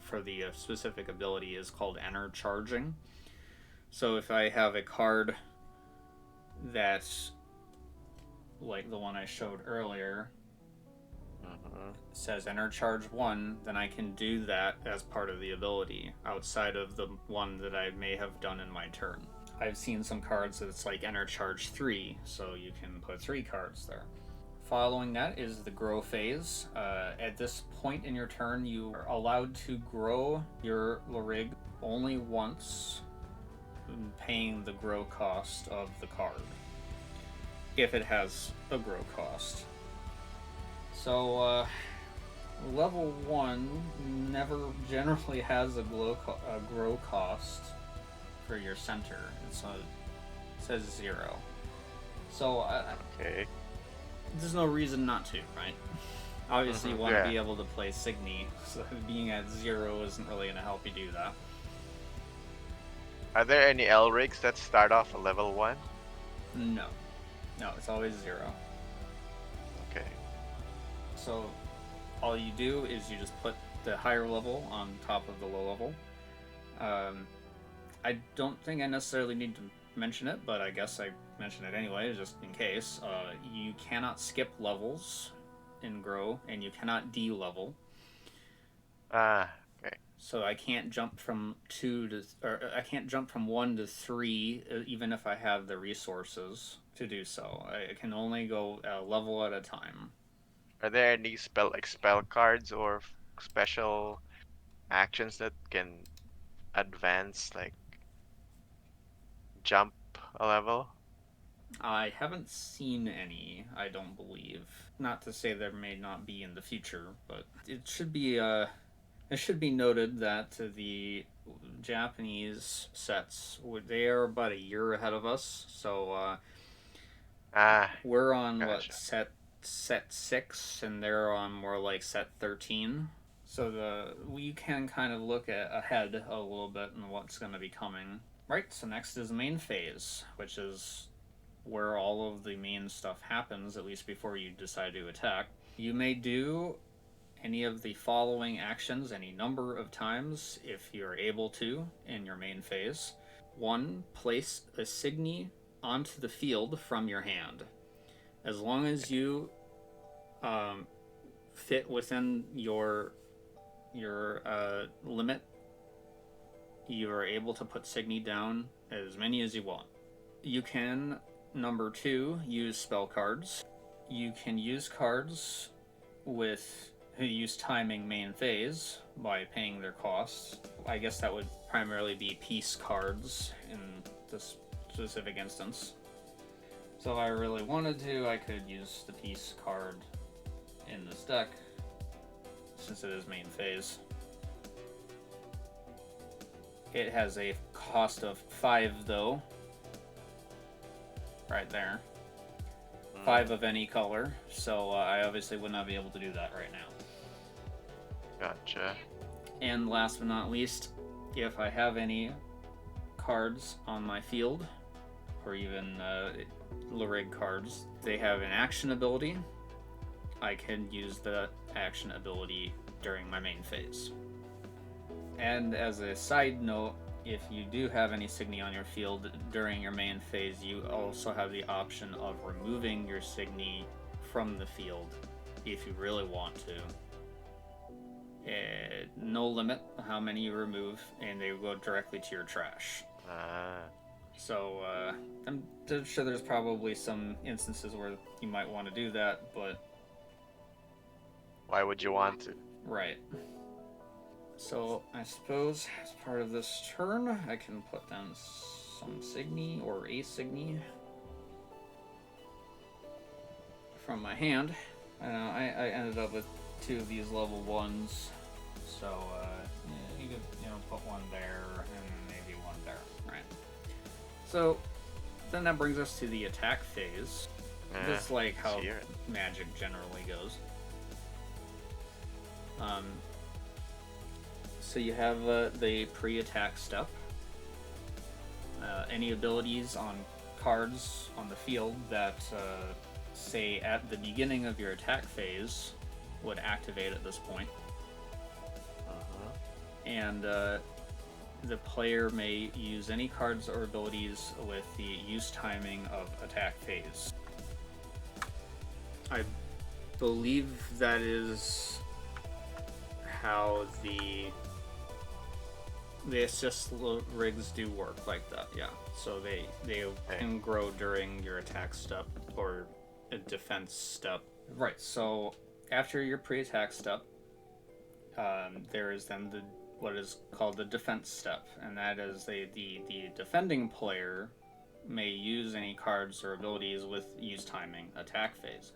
for the specific ability is called Ener charging. So if I have a card that's like the one I showed earlier, says Ener charge 1, then I can do that as part of the ability outside of the one that I may have done in my turn. I've seen some cards that it's like Ener charge 3, so you can put 3 cards there. Following that is the grow phase. At this point in your turn, you are allowed to grow your LRIG only once, paying the grow cost of the card, if it has a grow cost. So level 1 never generally has a grow cost for your center. It says 0. So okay. There's no reason not to, right? Obviously, you want to be able to play SIGNI, so being at 0 isn't really going to help you do that. Are there any LRIGs that start off at level 1? No, it's always 0. Okay. So all you do is you just put the higher level on top of the low level. I don't think I necessarily need to mention it, but I guess I mention it anyway, just in case. You cannot skip levels in Grow, and you cannot D-level. Okay. So I can't jump from 1 to 3, even if I have the resources to do so. I can only go a level at a time. Are there any spell cards or special actions that can advance, like jump a level? I haven't seen any, I don't believe. Not to say there may not be in the future, but it should be noted that the Japanese sets, they are about a year ahead of us, so we're on gotcha. set 6, and they're on more like set 13. So we can kind of look ahead a little bit and what's going to be coming. Right, so next is the main phase, which is where all of the main stuff happens, at least before you decide to attack. You may do any of the following actions any number of times if you're able to in your main phase. 1, place a SIGNI onto the field from your hand. As long as you fit within your limit, you are able to put SIGNI down as many as you want. You can, number 2, use spell cards. You can use cards who use timing main phase by paying their costs. I guess that would primarily be peace cards in this specific instance. So if I really wanted to, I could use the peace card in this deck, since it is main phase. It has a cost of 5, though. Right there. 5 of any color, so I obviously would not be able to do that right now. Gotcha. And last but not least, if I have any cards on my field, or even LRIG cards, they have an action ability. I can use the action ability during my main phase. And as a side note, if you do have any SIGNI on your field during your main phase, you also have the option of removing your SIGNI from the field if you really want to. No limit how many you remove, and they will go directly to your trash. So I'm sure there's probably some instances where you might want to do that, but Why would you want to? right. So I suppose as part of this turn, I can put down some SIGNI or a SIGNI from my hand. I ended up with 2 of these level 1s, so you could put one there and maybe one there, right? So then that brings us to the attack phase. This is like how Magic generally goes. So you have the pre-attack step. Any abilities on cards on the field that say at the beginning of your attack phase would activate at this point. And the player may use any cards or abilities with the use timing of attack phase. I believe that is how the assist rigs do work like that, yeah. So they can grow during your attack step or a defense step. Right, so after your pre-attack step, there is then what is called the defense step, and that is the defending player may use any cards or abilities with use timing attack phase.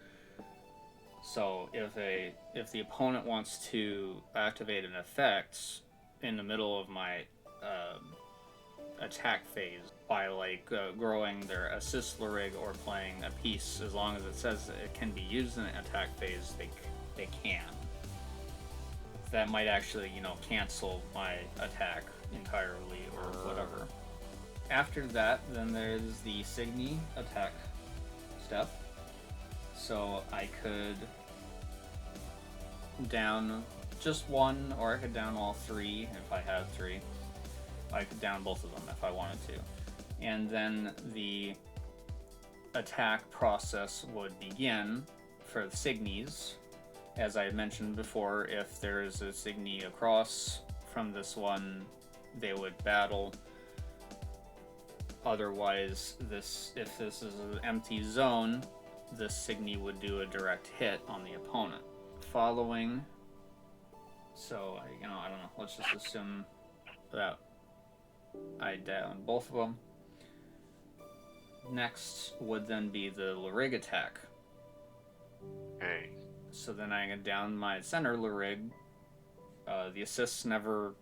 So if the opponent wants to activate an effect in the middle of my attack phase by growing their assist LRIG or playing a piece, as long as it says it can be used in an attack phase, they can. That might actually cancel my attack entirely or whatever. After that, then there's the SIGNI attack step. So I could down just one, or I could down all 3 if I had 3. I could down both of them if I wanted to. And then the attack process would begin for the SIGNIs. As I mentioned before, if there is a SIGNI across from this one, they would battle. Otherwise, if this is an empty zone, this SIGNI would do a direct hit on the opponent. Following, so I don't know. Let's just assume that I down both of them. Next would then be the LRIG attack. Okay. So then I get down my center LRIG. The assists never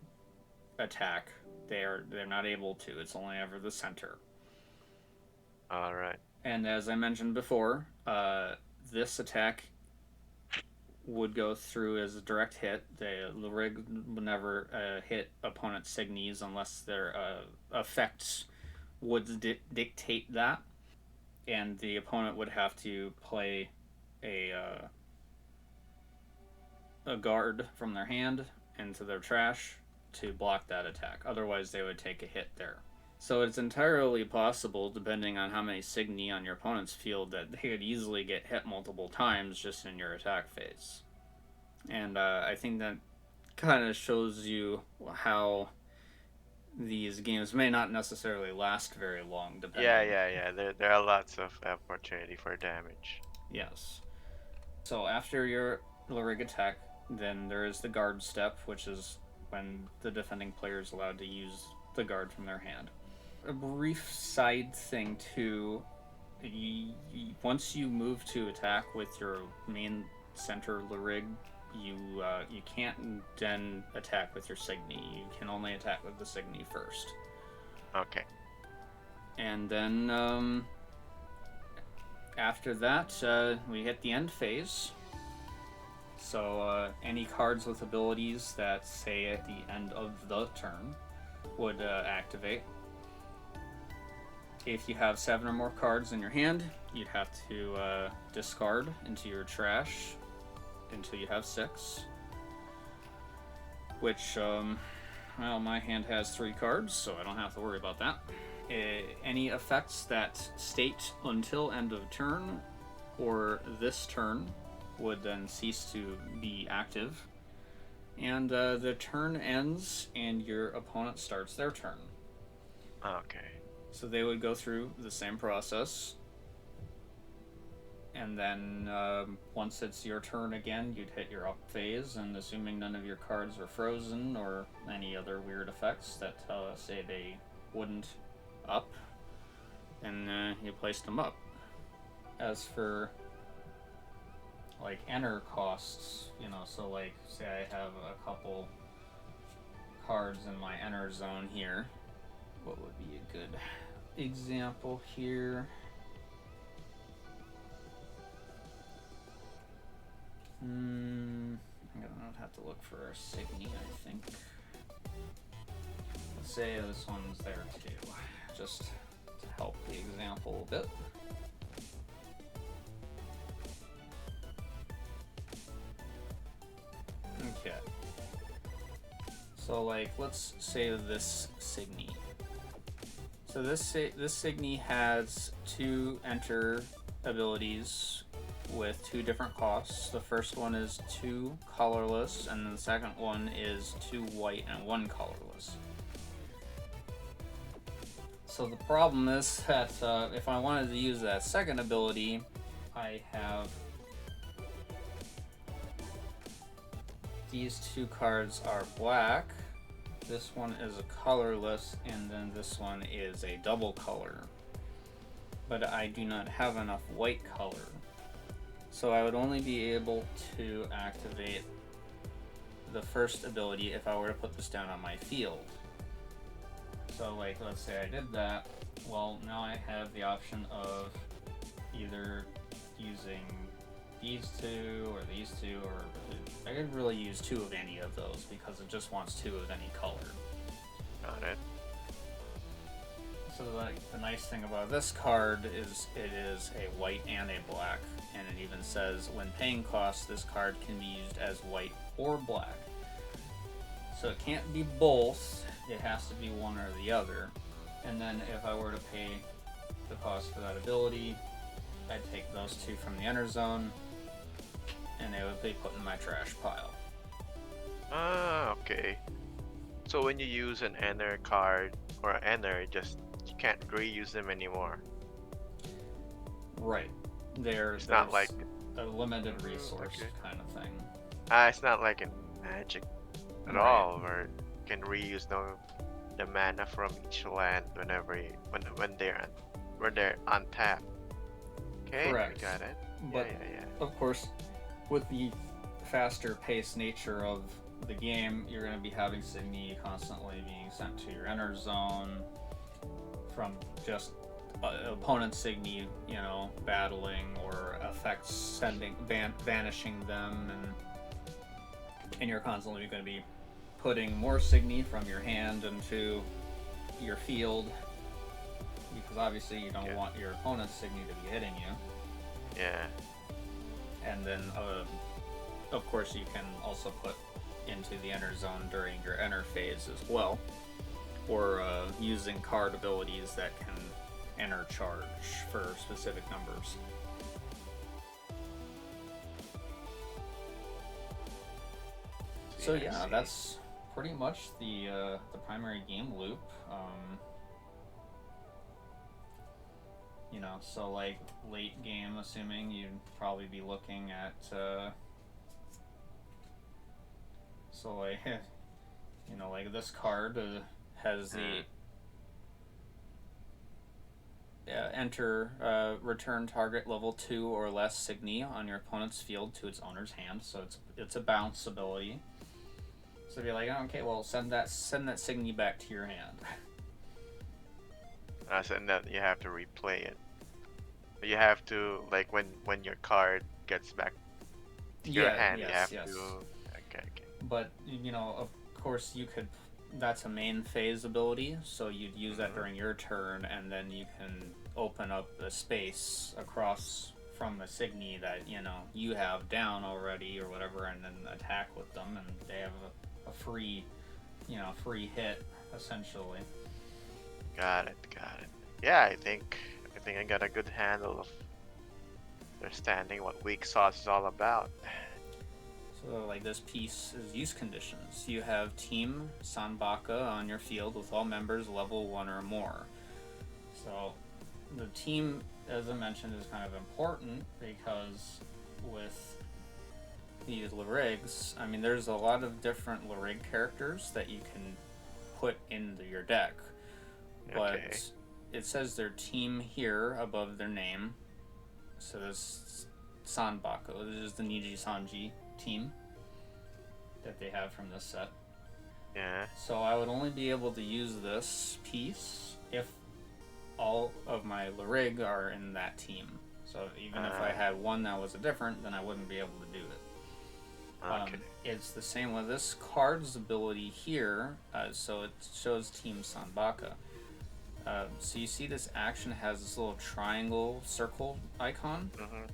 attack. They're not able to. It's only ever the center. All right. And as I mentioned before, this attack would go through as a direct hit. The LRIG would never hit opponent SIGNIs unless their effects would dictate that. And the opponent would have to play a guard from their hand into their trash to block that attack. Otherwise, they would take a hit there. So it's entirely possible, depending on how many SIGNI on your opponent's field, that they could easily get hit multiple times just in your attack phase. And I think that kind of shows you how these games may not necessarily last very long. Depending. Yeah. There are lots of opportunity for damage. Yes. So after your LRIG attack, then there is the guard step, which is when the defending player is allowed to use the guard from their hand. A brief side thing too, once you move to attack with your main center LRIG, you can't then attack with your SIGNI. You can only attack with the SIGNI first. Okay. And then after that, we hit the end phase. So any cards with abilities that say at the end of the turn would activate. If you have 7 or more cards in your hand, you'd have to discard into your trash until you have 6. Which, well, my hand has 3 cards, so I don't have to worry about that. Any effects that state until end of turn or this turn would then cease to be active. And the turn ends and your opponent starts their turn. Okay. So they would go through the same process, and then once it's your turn again, you'd hit your up phase, and assuming none of your cards are frozen or any other weird effects that say they wouldn't up, and you placed them up. As for like Ener costs, you know, so like say I have a couple cards in my Ener zone here. What would be a good example here? I'm gonna have to look for our SIGNI, I think. Let's say this one's there too, just to help the example a bit. Okay. So like, let's say this SIGNI. So this SIGNI has 2 enter abilities with 2 different costs. The first one is 2 colorless, and the second one is 2 white and 1 colorless. So the problem is that if I wanted to use that second ability, I have these 2 cards are black. This one is a colorless, and then this one is a double color. But I do not have enough white color. So I would only be able to activate the first ability if I were to put this down on my field. So like, let's say I did that. Well, now I have the option of either using these 2 or these 2, or I could really use 2 of any of those because it just wants 2 of any color. Got it. So like, the nice thing about this card is it is a white and a black, and it even says when paying costs, this card can be used as white or black. So it can't be both, it has to be one or the other. And then if I were to pay the cost for that ability, I'd take those 2 from the Ener zone, and they would be put in my trash pile. Ah, okay. So when you use an Ener card or an Ener, just you can't reuse them anymore. Right. There's not like a limited resource kind of thing. It's not like in Magic at all, where you can reuse the mana from each land when they're untapped. Okay, Correct. got it. But yeah. Of course, with the faster paced nature of the game, you're going to be having SIGNI constantly being sent to your Ener zone from just opponent SIGNI, you know, battling, or effects vanishing them, and you're constantly going to be putting more SIGNI from your hand into your field, because obviously you don't want your opponent's SIGNI to be hitting you. Yeah. And then, of course, you can also put into the Ener zone during your Ener phase as well, or using card abilities that can Ener charge for specific numbers. So yeah, that's pretty much the primary game loop. You know, so like late game, assuming you'd probably be looking at so like, you know, like this card has the enter return target level 2 or less SIGNI on your opponent's field to its owner's hand, so it's a bounce ability. So be like, oh, okay, well, send that SIGNI back to your hand. And then you have to replay it. You have to, like, when your card gets back to your hand, you have to. Okay. But you know, of course, you could. That's a main phase ability, so you'd use that during your turn, and then you can open up the space across from the SIGNI that you have down already or whatever, and then attack with them, and they have a free hit essentially. Got it. Yeah, I think I got a good handle of understanding what Weaksauce is all about. So like this piece is use conditions. You have Team Sanbaka on your field with all members level 1 or more. So the team, as I mentioned, is kind of important because with the LRIGs, I mean, there's a lot of different LRIG characters that you can put into your deck, but Okay. it says their team here above their name. So this Sanbaku, this is the Niji Sanji team that they have from this set. Yeah. So I would only be able to use this piece if all of my LRIG are in that team. So even if I had one that was different, then I wouldn't be able to do it. Okay. It's the same with this card's ability here. So it shows Team Sanbaka. So you see this action has this little triangle circle icon. Mm-hmm.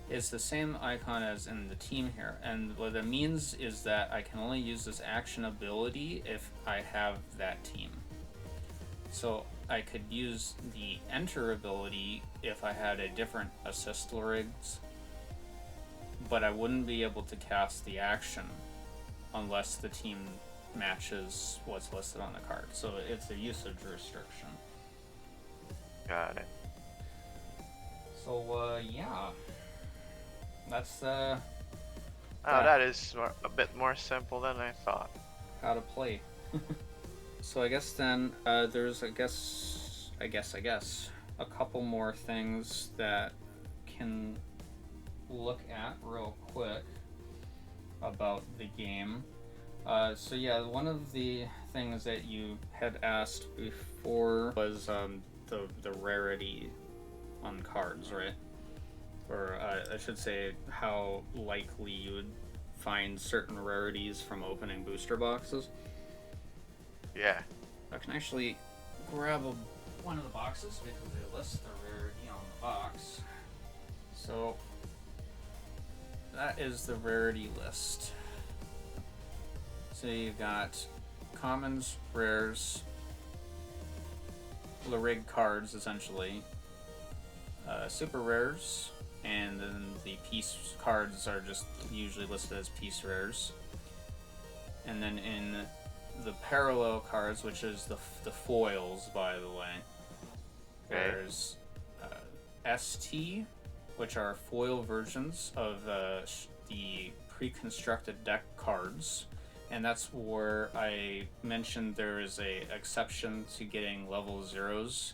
It's the same icon as in the team here, and what that means is that I can only use this action ability if I have that team. So I could use the enter ability if I had a different assist LRIGs, but I wouldn't be able to cast the action unless the team matches what's listed on the card. So it's a usage restriction. Got it. So yeah. That's That is a bit more simple than I thought. how to play. So I guess then there's a couple more things that can look at real quick about the game. So yeah, one of the things that you had asked before was the rarity on cards, right? Or I should say how likely you would find certain rarities from opening booster boxes. Yeah. I can actually grab one of the boxes because they list the rarity on the box. So that is the rarity list. So you've got commons, rares, LRIG cards essentially, super rares, and then the piece cards are just usually listed as piece rares. And then in the parallel cards, which is the foils, by the way, there's ST, which are foil versions of the pre-constructed deck cards. And that's where I mentioned there is a exception to getting level 0s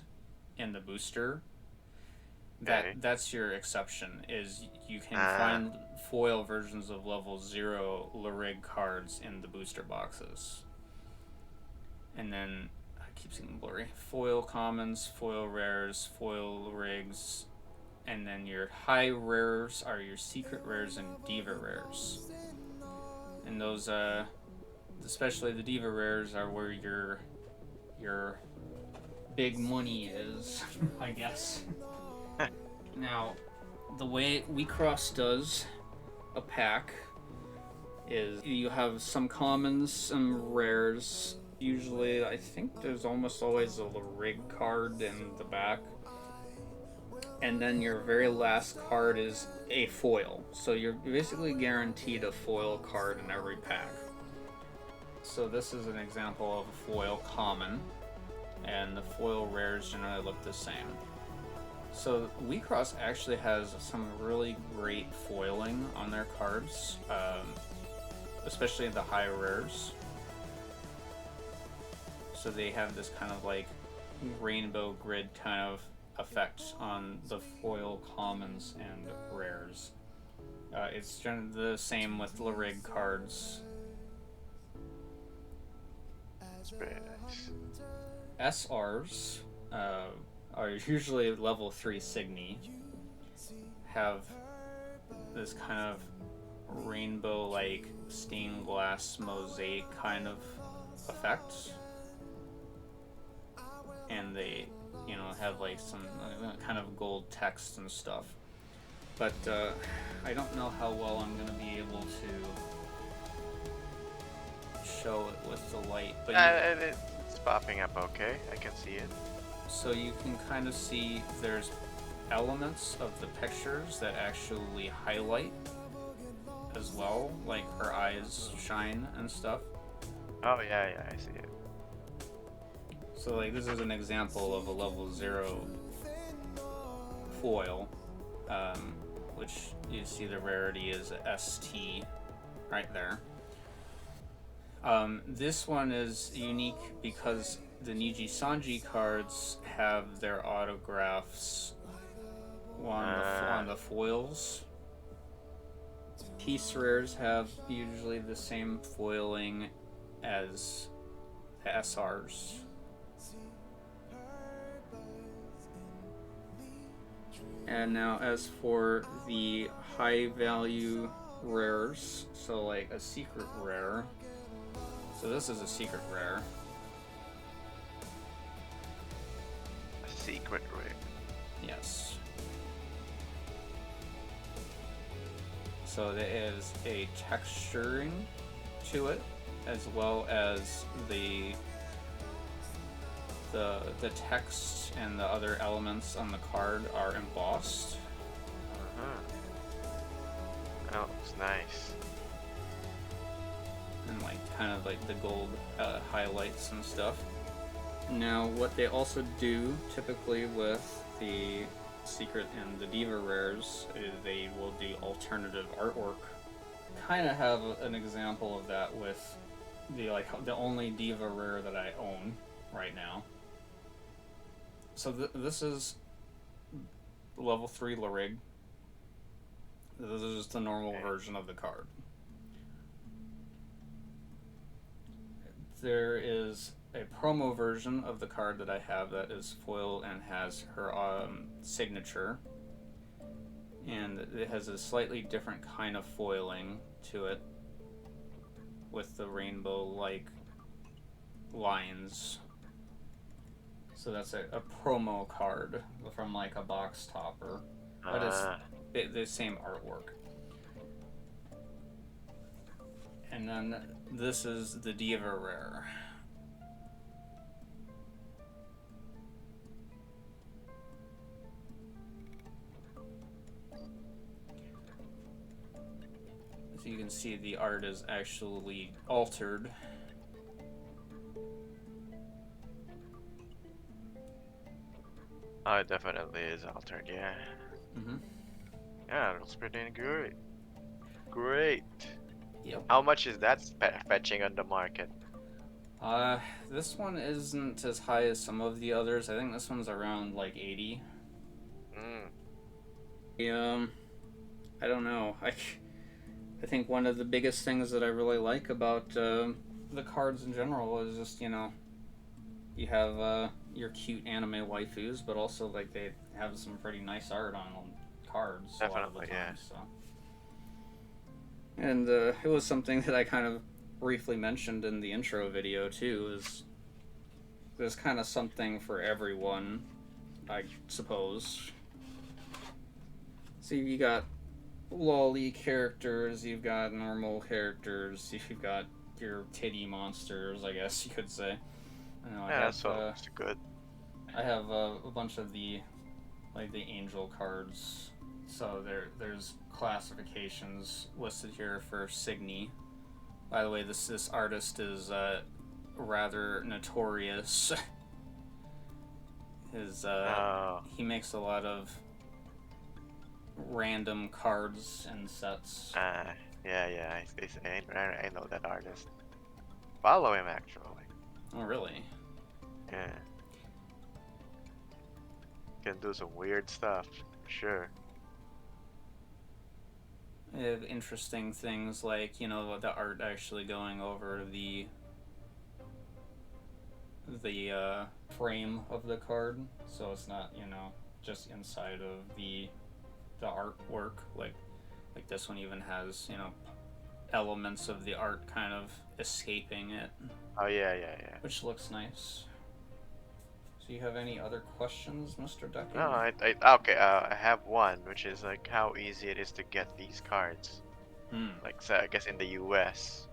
in the booster. That's your exception, is you can find foil versions of level 0 LRIG cards in the booster boxes. And then, I keep seeing them blurry, foil commons, foil rares, foil LRIGs, and then your high rares are your secret rares and diva rares. And those, especially the diva rares, are where your big money is, I guess. Now, the way WIXOSS does a pack is you have some commons, some rares. Usually, I think there's almost always a LRIG card in the back. And then your very last card is a foil. So you're basically guaranteed a foil card in every pack. So this is an example of a foil common, and the foil rares generally look the same. So WIXOSS actually has some really great foiling on their cards, especially the high rares. So they have this kind of like rainbow grid kind of effect on the foil commons and rares. It's generally the same with LRIG cards. That's very nice. SRs are usually level 3 SIGNI, have this kind of rainbow-like stained glass mosaic kind of effect, and they, have like some kind of gold text and stuff. But I don't know how well I'm going to be able to show it with the light. But it's popping up okay. I can see it. So you can kind of see there's elements of the pictures that actually highlight as well, like her eyes shine and stuff. Oh yeah, I see it. So like this is an example of a level 0 foil, which you see the rarity is ST right there. This one is unique because the Niji Sanji cards have their autographs on the foils. Piece rares have usually the same foiling as the SRs. And now as for the high value rares, so like a secret rare. So this is a secret rare. A secret rare. Yes. So there is a texturing to it, as well as the text and the other elements on the card are embossed. That looks nice. And like kind of like the gold highlights and stuff. Now what they also do typically with the secret and the diva rares is they will do alternative artwork. Kind of have an example of that with the only diva rare that I own right now. So this is level 3 LRIG. This is just the normal version of the card. There is a promo version of the card that I have that is foil and has her signature. And it has a slightly different kind of foiling to it with the rainbow-like lines. So that's a promo card from like a box topper. But it's the same artwork. And then this is the Diva Rare. So you can see the art is actually altered. Oh, it definitely is altered, yeah. Yeah, it looks pretty good. Great. Yep. How much is that fetching on the market? This one isn't as high as some of the others. I think this one's around like 80. I don't know. I think one of the biggest things that I really like about the cards in general is just, you know, you have your cute anime waifus, but also like they have some pretty nice art on cards. Definitely, a lot of the time, yeah. So. And it was something that I kind of briefly mentioned in the intro video too, is there's kind of something for everyone, I suppose. So you got lolly characters, you've got normal characters, you've got your titty monsters, I guess you could say. I know, Yeah, that's good. I have a bunch of the angel cards. So there's classifications listed here for SIGNI. By the way, this artist is rather notorious. He makes a lot of random cards and sets. Yeah, I know that artist. Follow him actually. Oh, really? Yeah. Can do some weird stuff, for sure. They have interesting things like, you know, the art actually going over the frame of the card, so it's not, you know, just inside of the artwork. Like this one even has, you know, elements of the art kind of escaping it. Oh yeah. Which looks nice. So you have any other questions, Mr. Decker? No, okay. I have one, which is like how easy it is to get these cards. Like, so I guess in the U.S.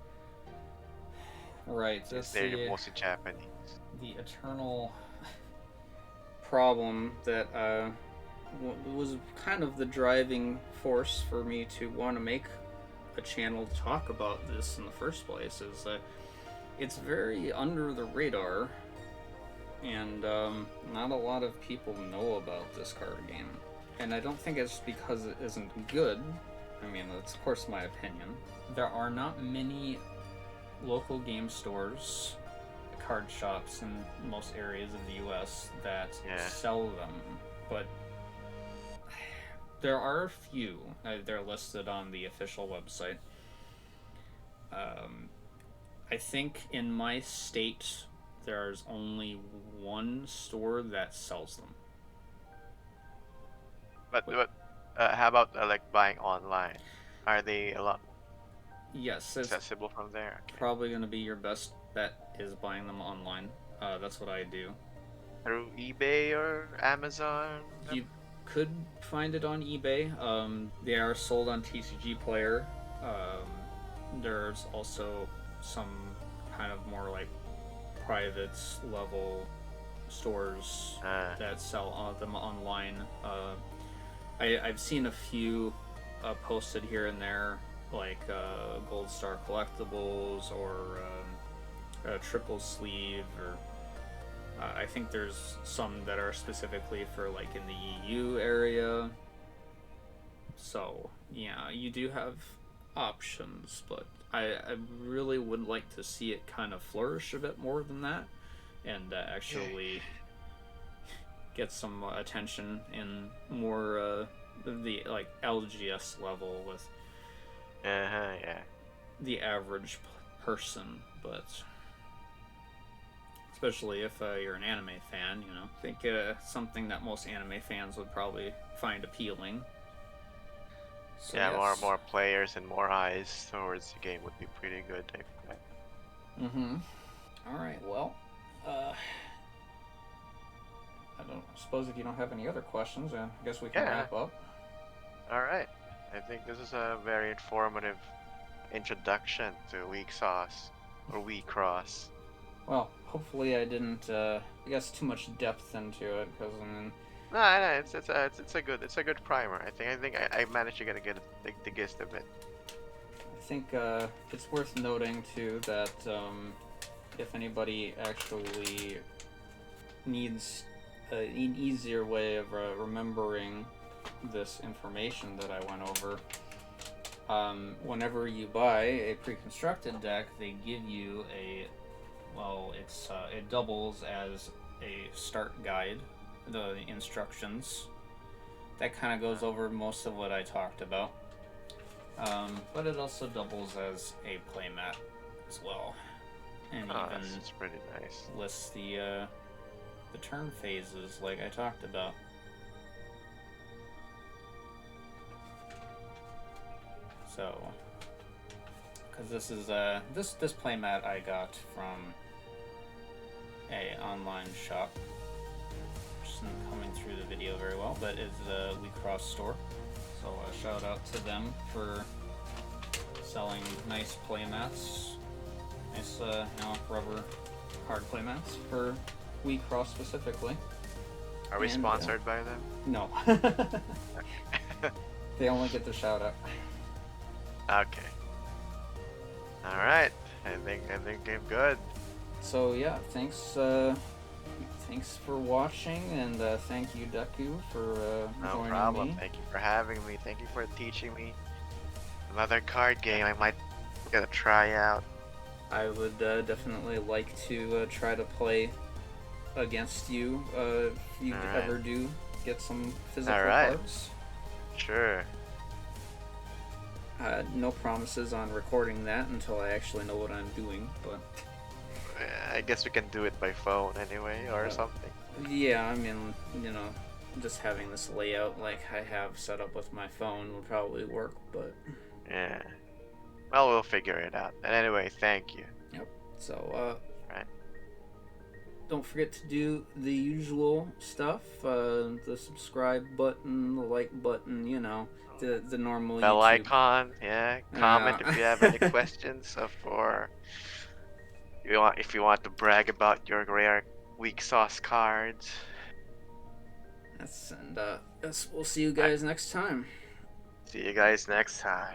Right. That's they're mostly Japanese. The eternal problem that was kind of the driving force for me to want to make a channel to talk about this in the first place is that it's very under the radar and not a lot of people know about this card game. And I don't think it's because it isn't good. I mean, that's of course my opinion. There are not many local game stores, card shops in most areas of the US that sell them, but there are a few. They're listed on the official website. I think in my state there's only one store that sells them. But how about like buying online? Are they a lot Yes, accessible from there? Okay. Probably going to be your best bet is buying them online. That's what I do. Through eBay or Amazon? You could find it on eBay. They are sold on TCG Player. There's also some kind of more like private level stores that sell them online. I've seen a few posted here and there, like Gold Star Collectibles or Triple Sleeve, or I think there's some that are specifically for like in the EU area. So yeah, you do have options, but I really would like to see it kind of flourish a bit more than that, and actually get some attention in more the like LGS level with the average person, but especially if you're an anime fan, you know, I think something that most anime fans would probably find appealing. So, yeah, yes. more players and more eyes towards the game would be pretty good. All right. Well, I don't suppose if you don't have any other questions, I guess we can wrap up. All right. I think this is a very informative introduction to Weaksauce or WeCross. Well, hopefully I didn't guess too much depth into it, because I mean. No, it's a good primer. I think I managed to get the gist of it. I think it's worth noting too that if anybody actually needs an easier way of remembering this information that I went over, whenever you buy a pre-constructed deck, they give you it doubles as a start guide. The instructions that kind of goes over most of what I talked about, but it also doubles as a playmat as well, and it's pretty nice. Lists the turn phases like I talked about. So, because this is this playmat I got from a online shop. Coming through the video very well, but it's the WeCross store. So shout out to them for selling nice playmats, nice rubber hard playmats for WeCross specifically. Are we sponsored by them? No. They only get the shout out. Okay. All right. I think I'm good. So yeah, thanks for watching, and thank you, Deku, for joining me. No problem. Thank you for having me. Thank you for teaching me another card game I might get a try out. I would definitely like to try to play against you if you ever do get some physical cards. Sure. No promises on recording that until I actually know what I'm doing, but I guess we can do it by phone anyway, or something. Yeah, I mean, you know, just having this layout like I have set up with my phone would probably work, but yeah. Well, we'll figure it out. And anyway, thank you. Yep. So, don't forget to do the usual stuff, the subscribe button, the like button, you know, the normal bell YouTube icon, comment if you have any questions or if you want to brag about your rare Weaksauce cards. Yes, and we'll see you guys next time. See you guys next time.